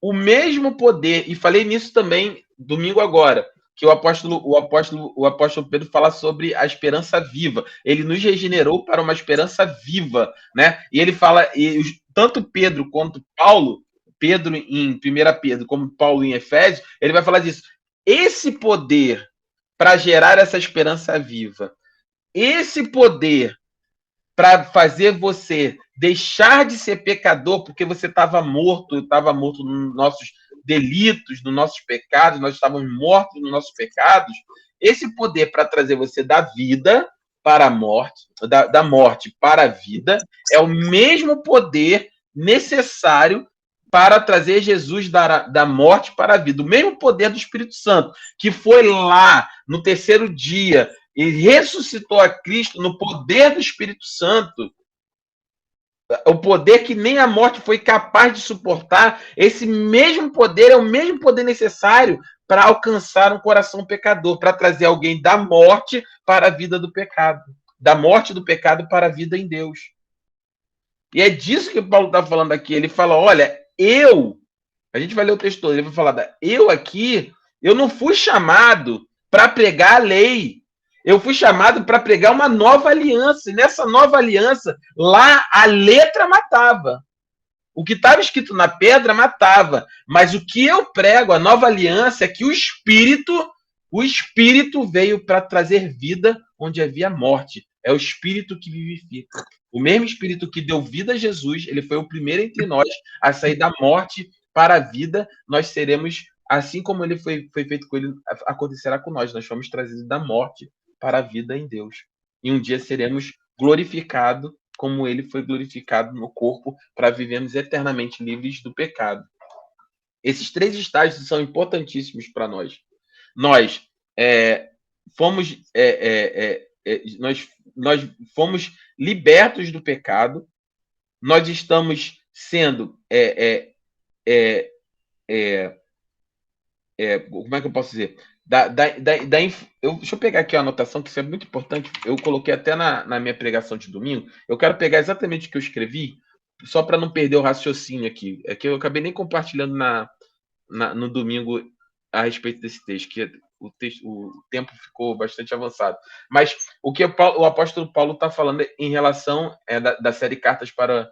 o mesmo poder, e falei nisso também domingo agora, que o apóstolo Pedro fala sobre a esperança viva. Ele nos regenerou para uma esperança viva, né? E ele fala, tanto Pedro quanto Paulo, Pedro em 1 Pedro, como Paulo em Efésios, ele vai falar disso. Esse poder para gerar essa esperança viva, esse poder para fazer você deixar de ser pecador, porque você estava morto nos nossos delitos, nos nossos pecados, nós estávamos mortos nos nossos pecados. Esse poder para trazer você da vida para a morte, da morte para a vida, é o mesmo poder necessário para trazer Jesus da morte para a vida. O mesmo poder do Espírito Santo, que foi lá no terceiro dia e ressuscitou a Cristo no poder do Espírito Santo. O poder que nem a morte foi capaz de suportar, esse mesmo poder é o mesmo poder necessário para alcançar um coração pecador, para trazer alguém da morte para a vida do pecado, da morte do pecado para a vida em Deus. E é disso que Paulo está falando aqui. Ele fala: olha, a gente vai ler o texto todo, ele vai falar: eu aqui, eu não fui chamado para pregar a lei. Eu fui chamado para pregar uma nova aliança. E nessa nova aliança, lá a letra matava. O que estava escrito na pedra matava. Mas o que eu prego, a nova aliança, é que o Espírito veio para trazer vida onde havia morte. É o Espírito que vivifica. O mesmo Espírito que deu vida a Jesus, ele foi o primeiro entre nós a sair da morte para a vida. Nós seremos, assim como ele foi feito com ele, acontecerá com nós. Nós fomos trazidos da morte para a vida em Deus. E um dia seremos glorificados como ele foi glorificado no corpo, para vivermos eternamente livres do pecado. Esses 3 estágios são importantíssimos para nós. Nós fomos libertos do pecado, nós estamos sendo como é que eu posso dizer? Deixa eu pegar aqui a anotação, que isso é muito importante. Eu coloquei até na minha pregação de domingo. Eu quero pegar exatamente o que eu escrevi, só para não perder o raciocínio aqui. É que eu acabei nem compartilhando no domingo a respeito desse texto, que o tempo ficou bastante avançado. Mas o que o apóstolo Paulo está falando em relação da série Cartas para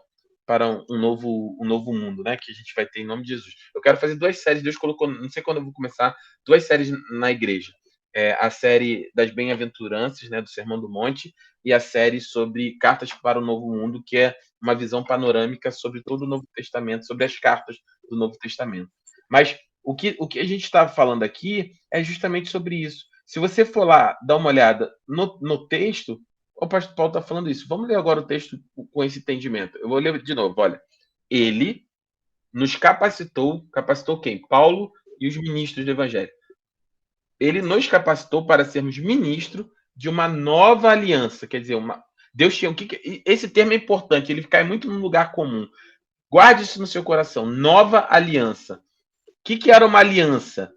um novo mundo, né? Que a gente vai ter em nome de Jesus. Eu quero fazer 2 séries. Deus colocou, não sei quando eu vou começar, 2 séries na igreja. A série das bem-aventuranças, né? Do Sermão do Monte, e a série sobre Cartas para o Novo Mundo, que é uma visão panorâmica sobre todo o Novo Testamento, sobre as cartas do Novo Testamento. Mas o que a gente está falando aqui é justamente sobre isso. Se você for lá dar uma olhada no texto, o pastor Paulo está falando isso. Vamos ler agora o texto com esse entendimento. Eu vou ler de novo. Olha, ele nos capacitou quem? Paulo e os ministros do Evangelho. Ele nos capacitou para sermos ministros de uma nova aliança. Quer dizer, Deus tinha... Esse termo é importante, ele cai muito num lugar comum. Guarde isso no seu coração. Nova aliança. O que era uma aliança?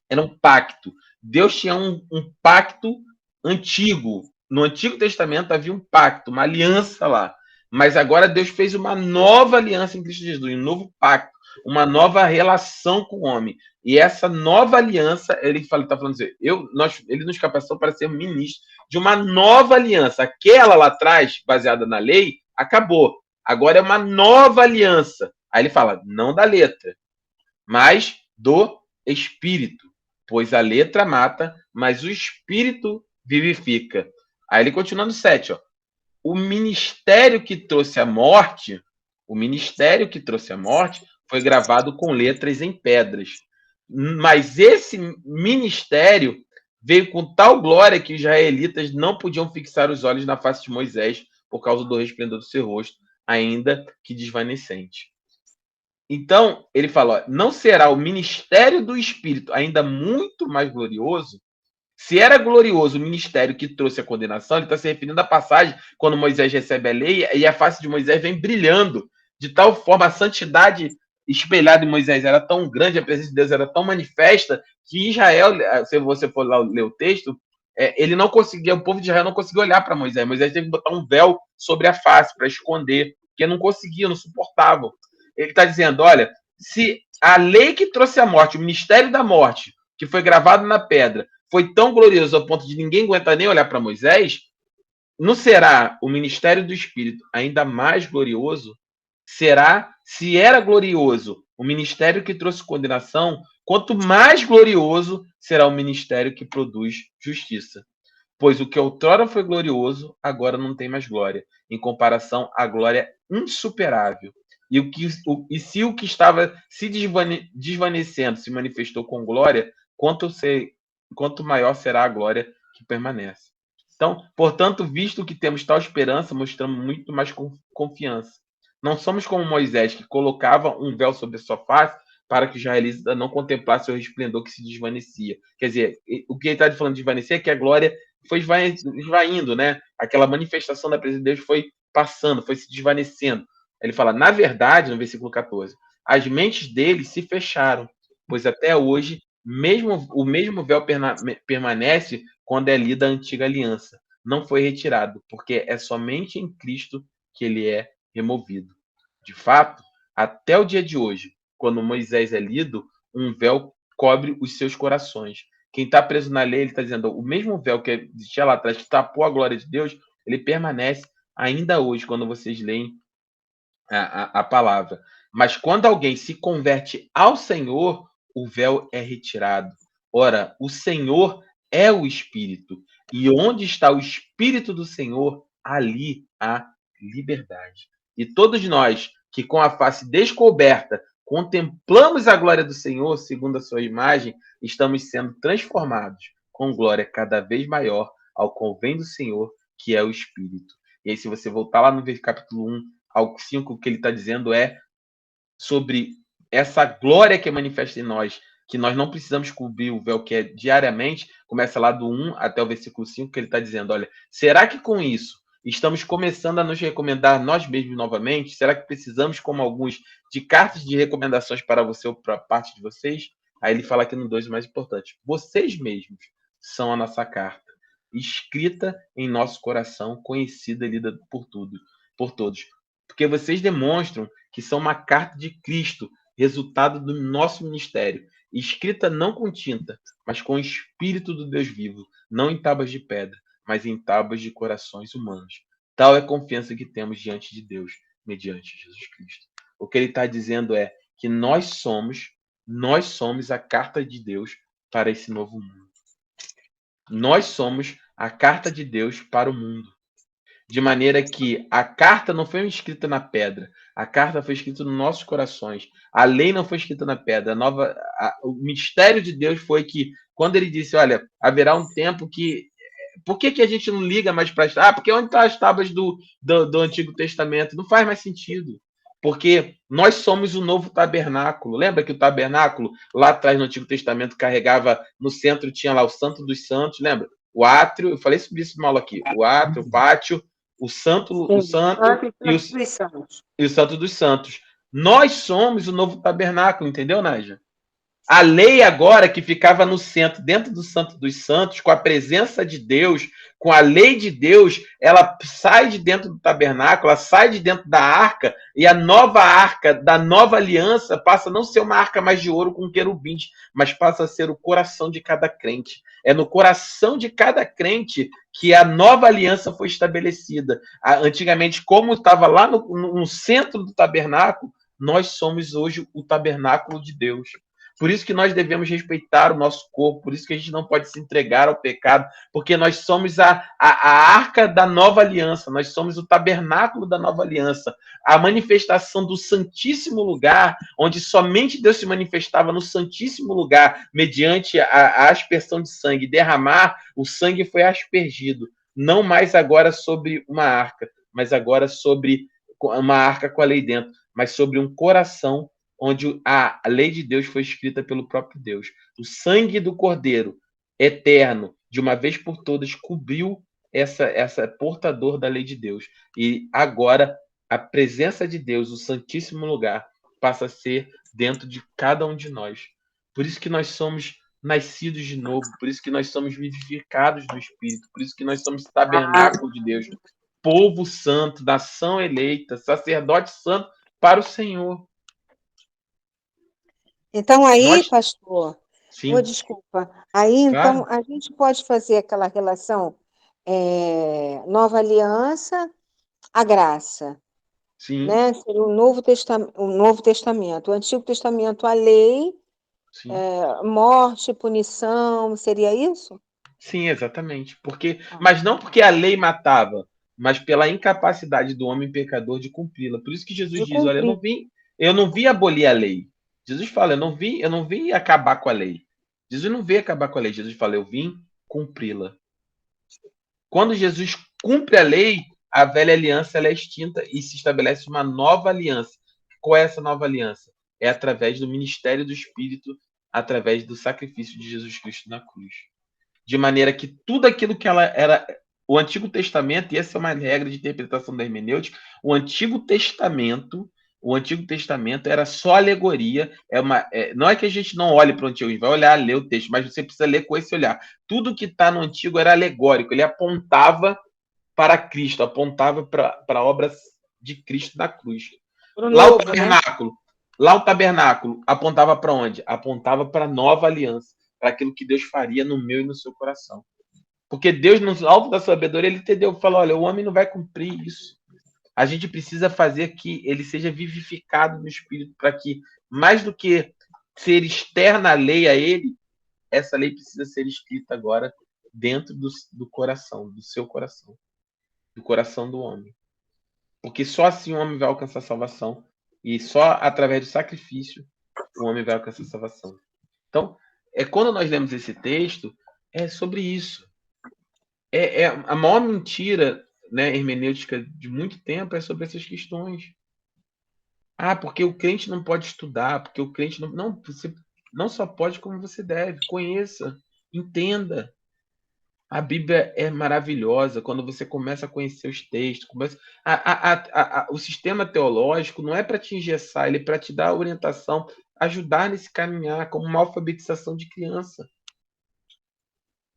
Era um pacto. Deus tinha um pacto antigo. No Antigo Testamento havia um pacto, uma aliança lá. Mas agora Deus fez uma nova aliança em Cristo Jesus, um novo pacto, uma nova relação com o homem. E essa nova aliança, ele está falando assim, ele nos capacitou para ser ministro de uma nova aliança. Aquela lá atrás, baseada na lei, acabou. Agora é uma nova aliança. Aí ele fala, não da letra, mas do Espírito. Pois a letra mata, mas o Espírito vivifica. Aí ele continua no 7, ó. O ministério que trouxe a morte foi gravado com letras em pedras. Mas esse ministério veio com tal glória que os israelitas não podiam fixar os olhos na face de Moisés por causa do resplendor do seu rosto, ainda que desvanecente. Então, ele fala, ó, não será o ministério do Espírito ainda muito mais glorioso? Se era glorioso o ministério que trouxe a condenação, ele está se referindo à passagem quando Moisés recebe a lei e a face de Moisés vem brilhando, de tal forma a santidade espelhada em Moisés era tão grande, a presença de Deus era tão manifesta, que Israel, se você for lá ler o texto, ele não conseguia, o povo de Israel não conseguia olhar para Moisés. Moisés teve que botar um véu sobre a face para esconder, porque não conseguia, não suportavam. Ele está dizendo, olha, se a lei que trouxe a morte, o ministério da morte, que foi gravado na pedra, foi tão glorioso ao ponto de ninguém aguentar nem olhar para Moisés, não será o ministério do Espírito ainda mais glorioso? Será, se era glorioso o ministério que trouxe condenação, quanto mais glorioso será o ministério que produz justiça. Pois o que outrora foi glorioso, agora não tem mais glória, em comparação à glória insuperável. E se o que estava se desvanecendo se manifestou com glória, quanto maior será a glória que permanece. Então, portanto, visto que temos tal esperança, mostramos muito mais confiança. Não somos como Moisés, que colocava um véu sobre a sua face para que os israelitas não contemplassem o resplendor que se desvanecia. Quer dizer, o que ele está falando de desvanecer é que a glória foi esvaindo, né? Aquela manifestação da presença de Deus foi passando, foi se desvanecendo. Ele fala, na verdade, no versículo 14, as mentes deles se fecharam, pois até hoje o mesmo véu permanece quando é lida a antiga aliança. Não foi retirado, porque é somente em Cristo que ele é removido. De fato, até o dia de hoje, quando Moisés é lido, um véu cobre os seus corações. Quem está preso na lei, ele está dizendo, o mesmo véu que existia lá atrás, que tapou a glória de Deus, ele permanece ainda hoje, quando vocês leem a palavra. Mas quando alguém se converte ao Senhor, o véu é retirado. Ora, o Senhor é o Espírito. E onde está o Espírito do Senhor, ali há liberdade. E todos nós que com a face descoberta contemplamos a glória do Senhor, segundo a sua imagem, estamos sendo transformados com glória cada vez maior ao qual vem do Senhor, que é o Espírito. E aí, se você voltar lá no capítulo 1 ao 5, o que ele está dizendo é sobre essa glória que é manifesta em nós, que nós não precisamos cobrir o véu que é diariamente, começa lá do 1 até o versículo 5, que ele está dizendo, olha, será que com isso estamos começando a nos recomendar nós mesmos novamente? Será que precisamos, como alguns, de cartas de recomendações para você ou para parte de vocês? Aí ele fala aqui no 2 o mais importante. Vocês mesmos são a nossa carta, escrita em nosso coração, conhecida e lida por todos. Porque vocês demonstram que são uma carta de Cristo, resultado do nosso ministério, escrita não com tinta, mas com o Espírito do Deus vivo, não em tábuas de pedra, mas em tábuas de corações humanos. Tal é a confiança que temos diante de Deus, mediante Jesus Cristo. O que ele está dizendo é que nós somos a carta de Deus para esse novo mundo. Nós somos a carta de Deus para o mundo. De maneira que a carta não foi escrita na pedra, a carta foi escrita nos nossos corações. A lei não foi escrita na pedra. O mistério de Deus foi que, quando ele disse, olha, haverá um tempo que... Por que a gente não liga mais para as... porque onde estão as tábuas do Antigo Testamento? Não faz mais sentido. Porque nós somos o novo tabernáculo. Lembra que o tabernáculo, lá atrás no Antigo Testamento, carregava, no centro tinha lá o Santo dos Santos, lembra? O átrio, eu falei sobre isso mal aqui, o átrio, o pátio, o santo e o santo dos santos. Nós somos o novo tabernáculo, entendeu, Nádia? A lei agora que ficava no centro, dentro do Santo dos Santos, com a presença de Deus, com a lei de Deus, ela sai de dentro do tabernáculo, ela sai de dentro da arca, e a nova arca da nova aliança passa a não ser uma arca mais de ouro com querubins, mas passa a ser o coração de cada crente. É no coração de cada crente que a nova aliança foi estabelecida. Antigamente, como estava lá no centro do tabernáculo, nós somos hoje o tabernáculo de Deus. Por isso que nós devemos respeitar o nosso corpo, por isso que a gente não pode se entregar ao pecado, porque nós somos a arca da nova aliança, nós somos o tabernáculo da nova aliança, a manifestação do santíssimo lugar, onde somente Deus se manifestava no santíssimo lugar, mediante a aspersão de sangue, derramar, o sangue foi aspergido, não mais agora sobre uma arca, mas agora sobre uma arca com a lei dentro, mas sobre um coração onde a lei de Deus foi escrita pelo próprio Deus. O sangue do Cordeiro eterno, de uma vez por todas, cobriu essa portador da lei de Deus. E agora a presença de Deus, o santíssimo lugar, passa a ser dentro de cada um de nós. Por isso que nós somos nascidos de novo, por isso que nós somos vivificados no Espírito, por isso que nós somos tabernáculo de Deus, povo santo, nação eleita, sacerdote santo para o Senhor. Então, aí, pastor, Sim. Desculpa, aí, então, a gente pode fazer aquela relação nova aliança, a graça. Sim. Né? Seria o Novo Testamento. O Antigo Testamento, a lei, morte, punição, seria isso? Sim, exatamente. Mas não porque a lei matava, mas pela incapacidade do homem pecador de cumpri-la. Por isso que Jesus diz, olha, eu não vim abolir a lei. Jesus fala, eu não vim acabar com a lei. Jesus não veio acabar com a lei. Jesus fala, eu vim cumpri-la. Quando Jesus cumpre a lei, a velha aliança ela é extinta e se estabelece uma nova aliança. Qual é essa nova aliança? É através do ministério do Espírito, através do sacrifício de Jesus Cristo na cruz. De maneira que tudo aquilo que ela era... O Antigo Testamento, e essa é uma regra de interpretação da hermenêutica, o Antigo Testamento era só alegoria. Não é que a gente não olhe para o Antigo, a gente vai olhar, ler o texto, mas você precisa ler com esse olhar. Tudo que está no Antigo era alegórico, ele apontava para Cristo, apontava para a obra de Cristo na cruz. Lá o tabernáculo apontava para onde? Apontava para a nova aliança, para aquilo que Deus faria no meu e no seu coração. Porque Deus, no alto da sabedoria, ele entendeu, falou, olha, o homem não vai cumprir isso. A gente precisa fazer que ele seja vivificado no Espírito, para que, mais do que ser externa a lei a ele, essa lei precisa ser escrita agora dentro do coração, do seu coração, do coração do homem. Porque só assim o homem vai alcançar a salvação, e só através do sacrifício o homem vai alcançar a salvação. Então, quando nós lemos esse texto, é sobre isso. A maior mentira, né, hermenêutica de muito tempo é sobre essas questões. Porque o crente não pode estudar, porque o crente não... Não, você não só pode como você deve. Conheça, entenda. A Bíblia é maravilhosa quando você começa a conhecer os textos. O sistema teológico não é para te engessar, ele é para te dar orientação, ajudar nesse caminhar, como uma alfabetização de criança.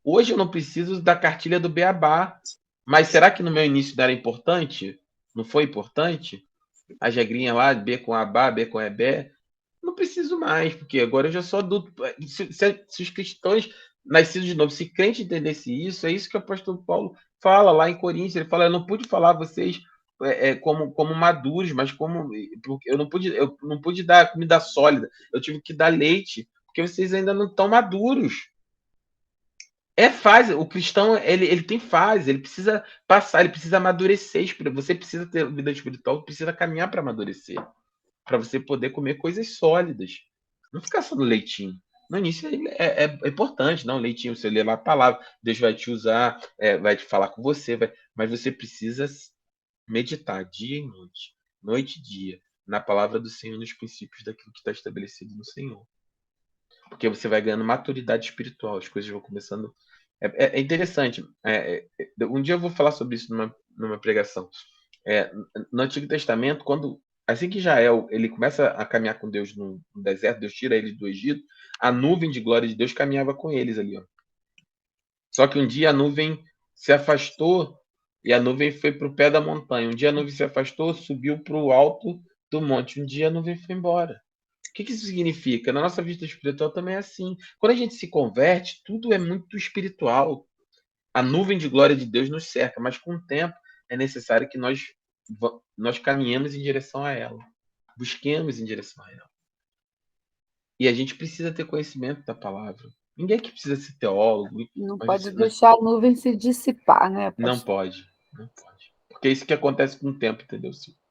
Hoje eu não preciso da cartilha do Beabá, mas será que no meu início não era importante? Não foi importante? As regrinhas lá, B com Abá, B com Ebé. Não preciso mais, porque agora eu já sou adulto. Se os cristãos nascidos de novo, se crente entendesse isso, é isso que o apóstolo Paulo fala lá em Coríntios. Ele fala, eu não pude falar a vocês como maduros, mas porque eu não pude dar comida sólida, eu tive que dar leite, porque vocês ainda não estão maduros. É fase, o cristão ele tem fase, ele precisa passar, ele precisa amadurecer. Você precisa ter vida espiritual, precisa caminhar para amadurecer, para você poder comer coisas sólidas. Não ficar só no leitinho. No início é importante, não? Leitinho, você lê lá a palavra, Deus vai te usar, vai te falar com você, mas você precisa meditar dia e noite, noite e dia, na palavra do Senhor, nos princípios daquilo que está estabelecido no Senhor. Porque você vai ganhando maturidade espiritual, as coisas vão começando. É interessante. Um dia eu vou falar sobre isso numa pregação. No Antigo Testamento, assim que Israel ele começa a caminhar com Deus no deserto, Deus tira eles do Egito, a nuvem de glória de Deus caminhava com eles ali. Ó. Só que um dia a nuvem se afastou e a nuvem foi para o pé da montanha. Um dia a nuvem se afastou, subiu para o alto do monte. Um dia a nuvem foi embora. O que isso significa? Na nossa vida espiritual também é assim. Quando a gente se converte, tudo é muito espiritual. A nuvem de glória de Deus nos cerca, mas com o tempo é necessário que nós caminhemos em direção a ela. Busquemos em direção a ela. E a gente precisa ter conhecimento da palavra. Ninguém que precisa ser teólogo. Não pode deixar a nuvem se dissipar, né? Não pode. Porque é isso que acontece com o tempo, entendeu, Silvio?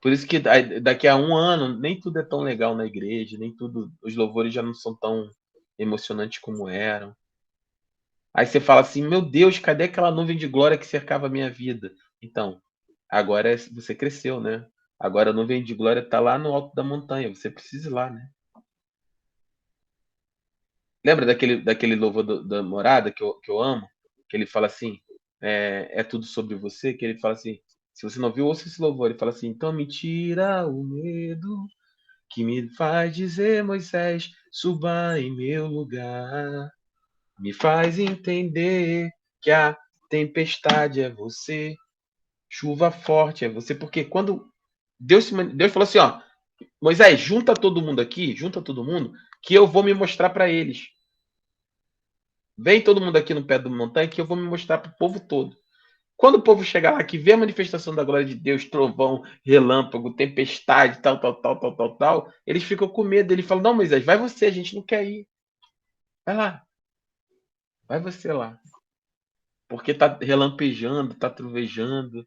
Por isso que daqui a um ano, nem tudo é tão legal na igreja, nem tudo, os louvores já não são tão emocionantes como eram. Aí você fala assim, meu Deus, cadê aquela nuvem de glória que cercava a minha vida? Então, agora você cresceu, né? Agora a nuvem de glória está lá no alto da montanha, você precisa ir lá, né? Lembra daquele louvor da morada que eu amo? Que ele fala assim, é tudo sobre você, que ele fala assim, se você não viu, ouça esse louvor. Ele fala assim, então me tira o medo que me faz dizer, Moisés, suba em meu lugar. Me faz entender que a tempestade é você, chuva forte é você. Porque quando Deus falou assim, ó, Moisés, junta todo mundo aqui, que eu vou me mostrar para eles. Vem todo mundo aqui no pé da montanha que eu vou me mostrar para o povo todo. Quando o povo chegar lá, que vê a manifestação da glória de Deus, trovão, relâmpago, tempestade, tal, eles ficam com medo. Ele fala, não, Moisés, vai você, a gente não quer ir. Vai lá. Vai você lá. Porque tá relampejando, tá trovejando,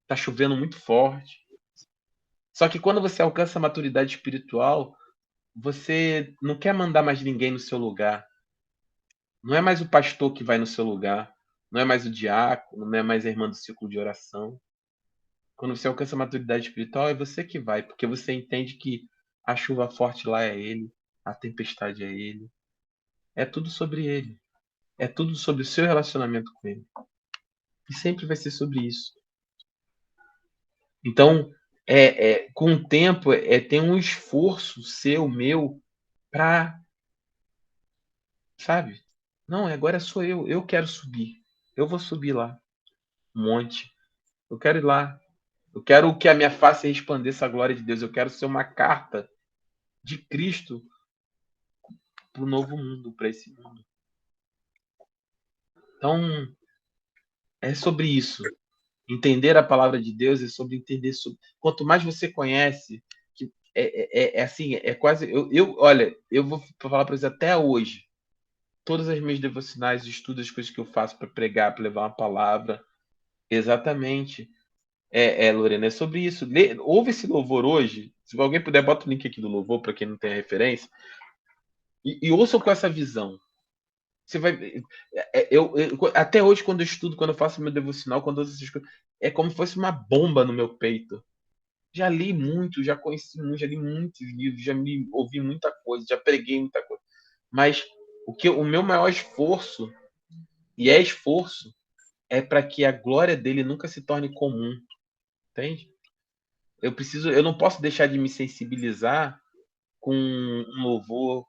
tá chovendo muito forte. Só que quando você alcança a maturidade espiritual, você não quer mandar mais ninguém no seu lugar. Não é mais o pastor que vai no seu lugar. Não é mais o diácono, não é mais a irmã do círculo de oração. Quando você alcança a maturidade espiritual, é você que vai, porque você entende que a chuva forte lá é ele, a tempestade é ele. É tudo sobre ele. É tudo sobre o seu relacionamento com ele. E sempre vai ser sobre isso. Então, com o tempo, tem um esforço seu, meu, para, sabe? Não, agora sou eu. Eu quero subir. Eu vou subir lá. Um monte. Eu quero ir lá. Eu quero que a minha face resplandeça a glória de Deus. Eu quero ser uma carta de Cristo o novo mundo, para esse mundo. Então, é sobre isso. Entender a palavra de Deus é sobre entender sobre... Quanto mais você conhece, que assim, é quase... Olha, eu vou falar para você até hoje. Todas as minhas devocionais, estudos, as coisas que eu faço para pregar, para levar uma palavra, exatamente. Lorena, é sobre isso. Ouve esse louvor hoje. Se alguém puder, bota o link aqui do louvor, para quem não tem a referência. E ouçam com essa visão. Você vai. Até hoje, quando eu estudo, quando eu faço meu devocional, quando eu ouço essas coisas, é como se fosse uma bomba no meu peito. Já li muito, já conheci muito, já li muitos livros, já me ouvi muita coisa, já preguei muita coisa. Mas o meu maior esforço, e é esforço, é para que a glória dele nunca se torne comum. Entende? Eu não posso deixar de me sensibilizar com um louvor,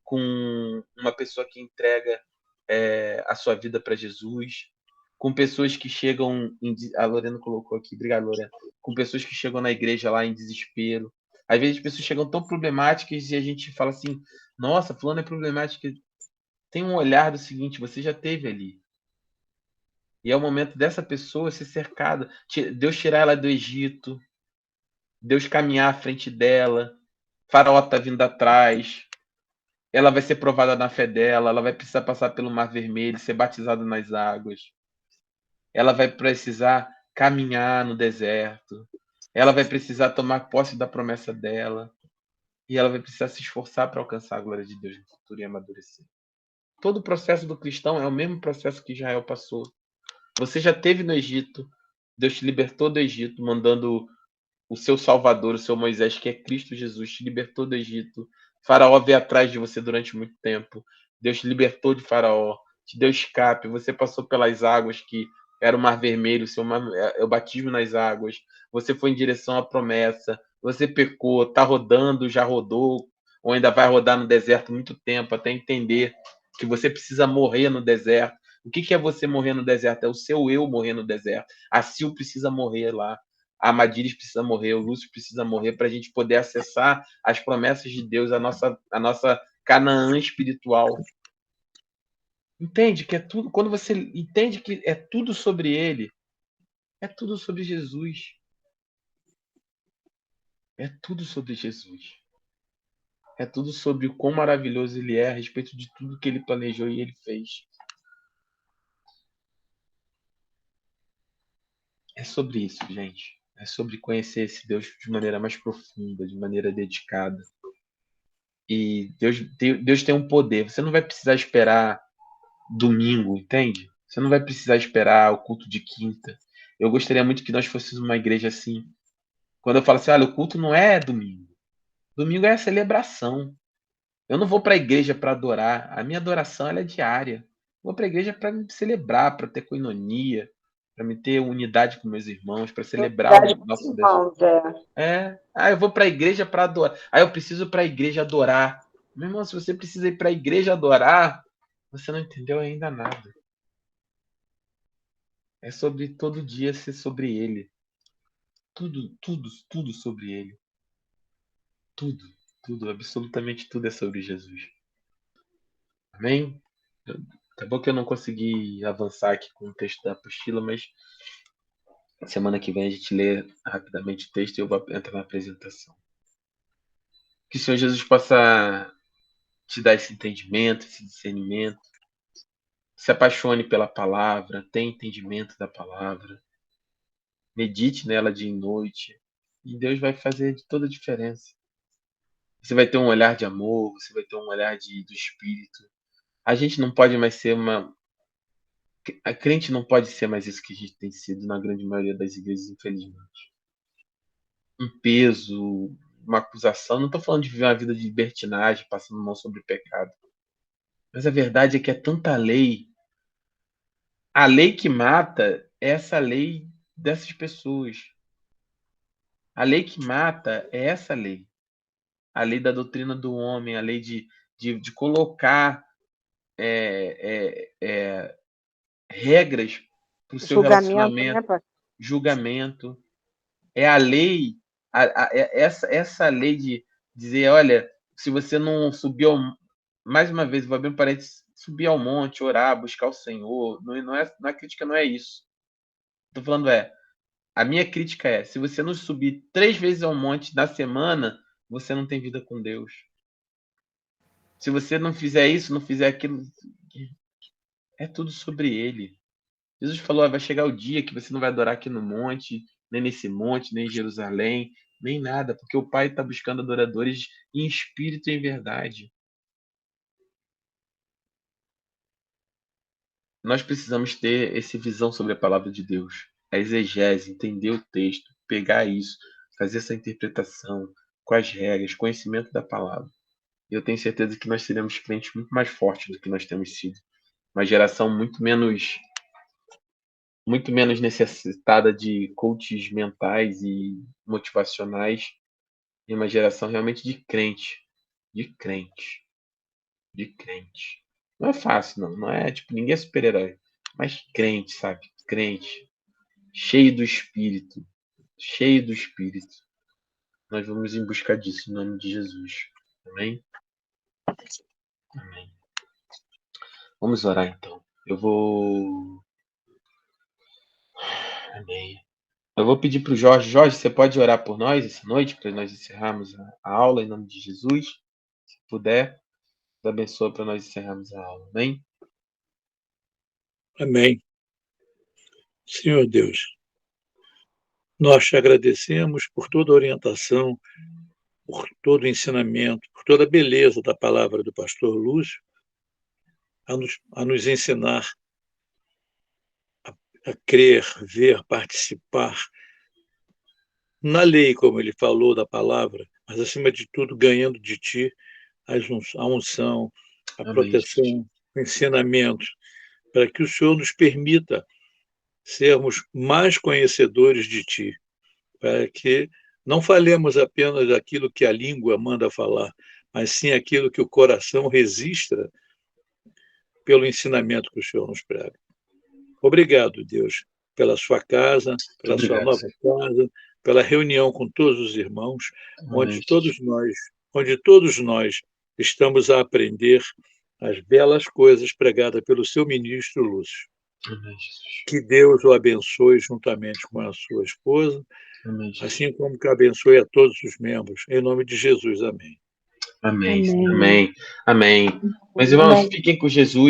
com uma pessoa que entrega a sua vida para Jesus, com pessoas que chegam a Lorena colocou aqui, obrigado, Lorena, com pessoas que chegam na igreja lá em desespero. Às vezes as pessoas chegam tão problemáticas e a gente fala assim, nossa, fulano é problemática. Tem um olhar do seguinte, você já teve ali. E é o momento dessa pessoa ser cercada, Deus tirar ela do Egito, Deus caminhar à frente dela, Faraó tá vindo atrás, ela vai ser provada na fé dela, ela vai precisar passar pelo Mar Vermelho, ser batizada nas águas. Ela vai precisar caminhar no deserto. Ela vai precisar tomar posse da promessa dela. E ela vai precisar se esforçar para alcançar a glória de Deus no futuro e amadurecer. Todo o processo do cristão é o mesmo processo que Israel passou. Você já teve no Egito, Deus te libertou do Egito, mandando o seu Salvador, o seu Moisés, que é Cristo Jesus, te libertou do Egito. Faraó veio atrás de você durante muito tempo. Deus te libertou de Faraó, te deu escape. Você passou pelas águas que era o Mar Vermelho, o batismo nas águas. Você foi em direção à promessa. Você pecou, está rodando, já rodou, ou ainda vai rodar no deserto muito tempo até entender que você precisa morrer no deserto. O que é você morrer no deserto? É o seu eu morrer no deserto. A Sil precisa morrer lá. A Amadiris precisa morrer, o Lúcio precisa morrer para a gente poder acessar as promessas de Deus, a nossa Canaã espiritual. Entende que é tudo, quando você entende que é tudo sobre ele, é tudo sobre Jesus. É tudo sobre Jesus. É tudo sobre o quão maravilhoso ele é a respeito de tudo que ele planejou e ele fez. É sobre isso, gente. É sobre conhecer esse Deus de maneira mais profunda, de maneira dedicada. E Deus tem um poder. Você não vai precisar esperar domingo, entende? Você não vai precisar esperar o culto de quinta. Eu gostaria muito que nós fôssemos uma igreja assim. Quando eu falo assim, olha, o culto não é domingo. Domingo é a celebração. Eu não vou para a igreja para adorar. A minha adoração ela é diária. Eu vou para a igreja para me celebrar, para ter coinonia, para me ter unidade com meus irmãos, para celebrar o nosso Deus. Eu vou para a igreja para adorar. Eu preciso para a igreja adorar. Meu irmão, se você precisa ir para a igreja adorar, você não entendeu ainda nada. É sobre todo dia ser sobre ele. Tudo sobre ele. Tudo, absolutamente tudo é sobre Jesus. Amém? Tá bom que eu não consegui avançar aqui com o texto da apostila, mas semana que vem a gente lê rapidamente o texto e eu vou entrar na apresentação. Que o Senhor Jesus possa te dar esse entendimento, esse discernimento. Se apaixone pela palavra, tenha entendimento da palavra. Medite nela dia e noite. E Deus vai fazer toda a diferença. Você vai ter um olhar de amor, você vai ter um olhar do Espírito. A gente não pode mais ser A crente não pode ser mais isso que a gente tem sido na grande maioria das igrejas, infelizmente. Um peso, uma acusação. Não estou falando de viver uma vida de libertinagem, passando mão sobre o pecado. Mas a verdade é que é tanta lei. A lei que mata é essa lei dessas pessoas. A lei que mata é essa lei. A lei da doutrina do homem, a lei de colocar regras para o seu relacionamento, né, julgamento. É a lei, essa lei de dizer, olha, se você não subiu mais uma vez, vou abrir um parênteses, subir ao monte, orar, buscar o Senhor, a crítica não é isso. Estou falando a minha crítica é, se você não subir 3 vezes ao monte na semana, você não tem vida com Deus. Se você não fizer isso, não fizer aquilo, é tudo sobre Ele. Jesus falou, vai chegar o dia que você não vai adorar aqui no monte, nem nesse monte, nem em Jerusalém, nem nada, porque o Pai está buscando adoradores em espírito e em verdade. Nós precisamos ter essa visão sobre a palavra de Deus, a exegese, entender o texto, pegar isso, fazer essa interpretação com as regras, conhecimento da palavra. Eu tenho certeza que nós seremos crentes muito mais fortes do que nós temos sido. Uma geração muito menos necessitada de coaches mentais e motivacionais, e uma geração realmente de crente. Não é fácil, não é tipo, ninguém é super-herói, mas crente, sabe? Crente, cheio do Espírito. Nós vamos em busca disso em nome de Jesus. Amém? Amém. Vamos orar então. Amém. Eu vou pedir para o Jorge. Jorge, você pode orar por nós essa noite, para nós encerrarmos a aula em nome de Jesus? Se puder, Deus abençoe para nós encerrarmos a aula. Amém? Amém. Senhor Deus, nós te agradecemos por toda a orientação, por todo o ensinamento, por toda a beleza da palavra do pastor Lúcio, a nos ensinar a crer, ver, participar na lei, como ele falou, da palavra, mas, acima de tudo, ganhando de ti a unção, a Amém, proteção, Jesus. o ensinamento, para que o Senhor nos permita sermos mais conhecedores de ti, para que não falemos apenas aquilo que a língua manda falar, mas sim aquilo que o coração registra pelo ensinamento que o Senhor nos prega. Obrigado, Deus, pela sua casa, pela sua nova casa, pela reunião com todos os irmãos, onde todos nós estamos a aprender as belas coisas pregadas pelo seu ministro Lúcio. Amém, Jesus. Que Deus o abençoe juntamente com a sua esposa, Amém, Jesus. assim como que abençoe a todos os membros. Em nome de Jesus, amém. Amém. Amém. Amém. Amém. Meus irmãos, fiquem com Jesus.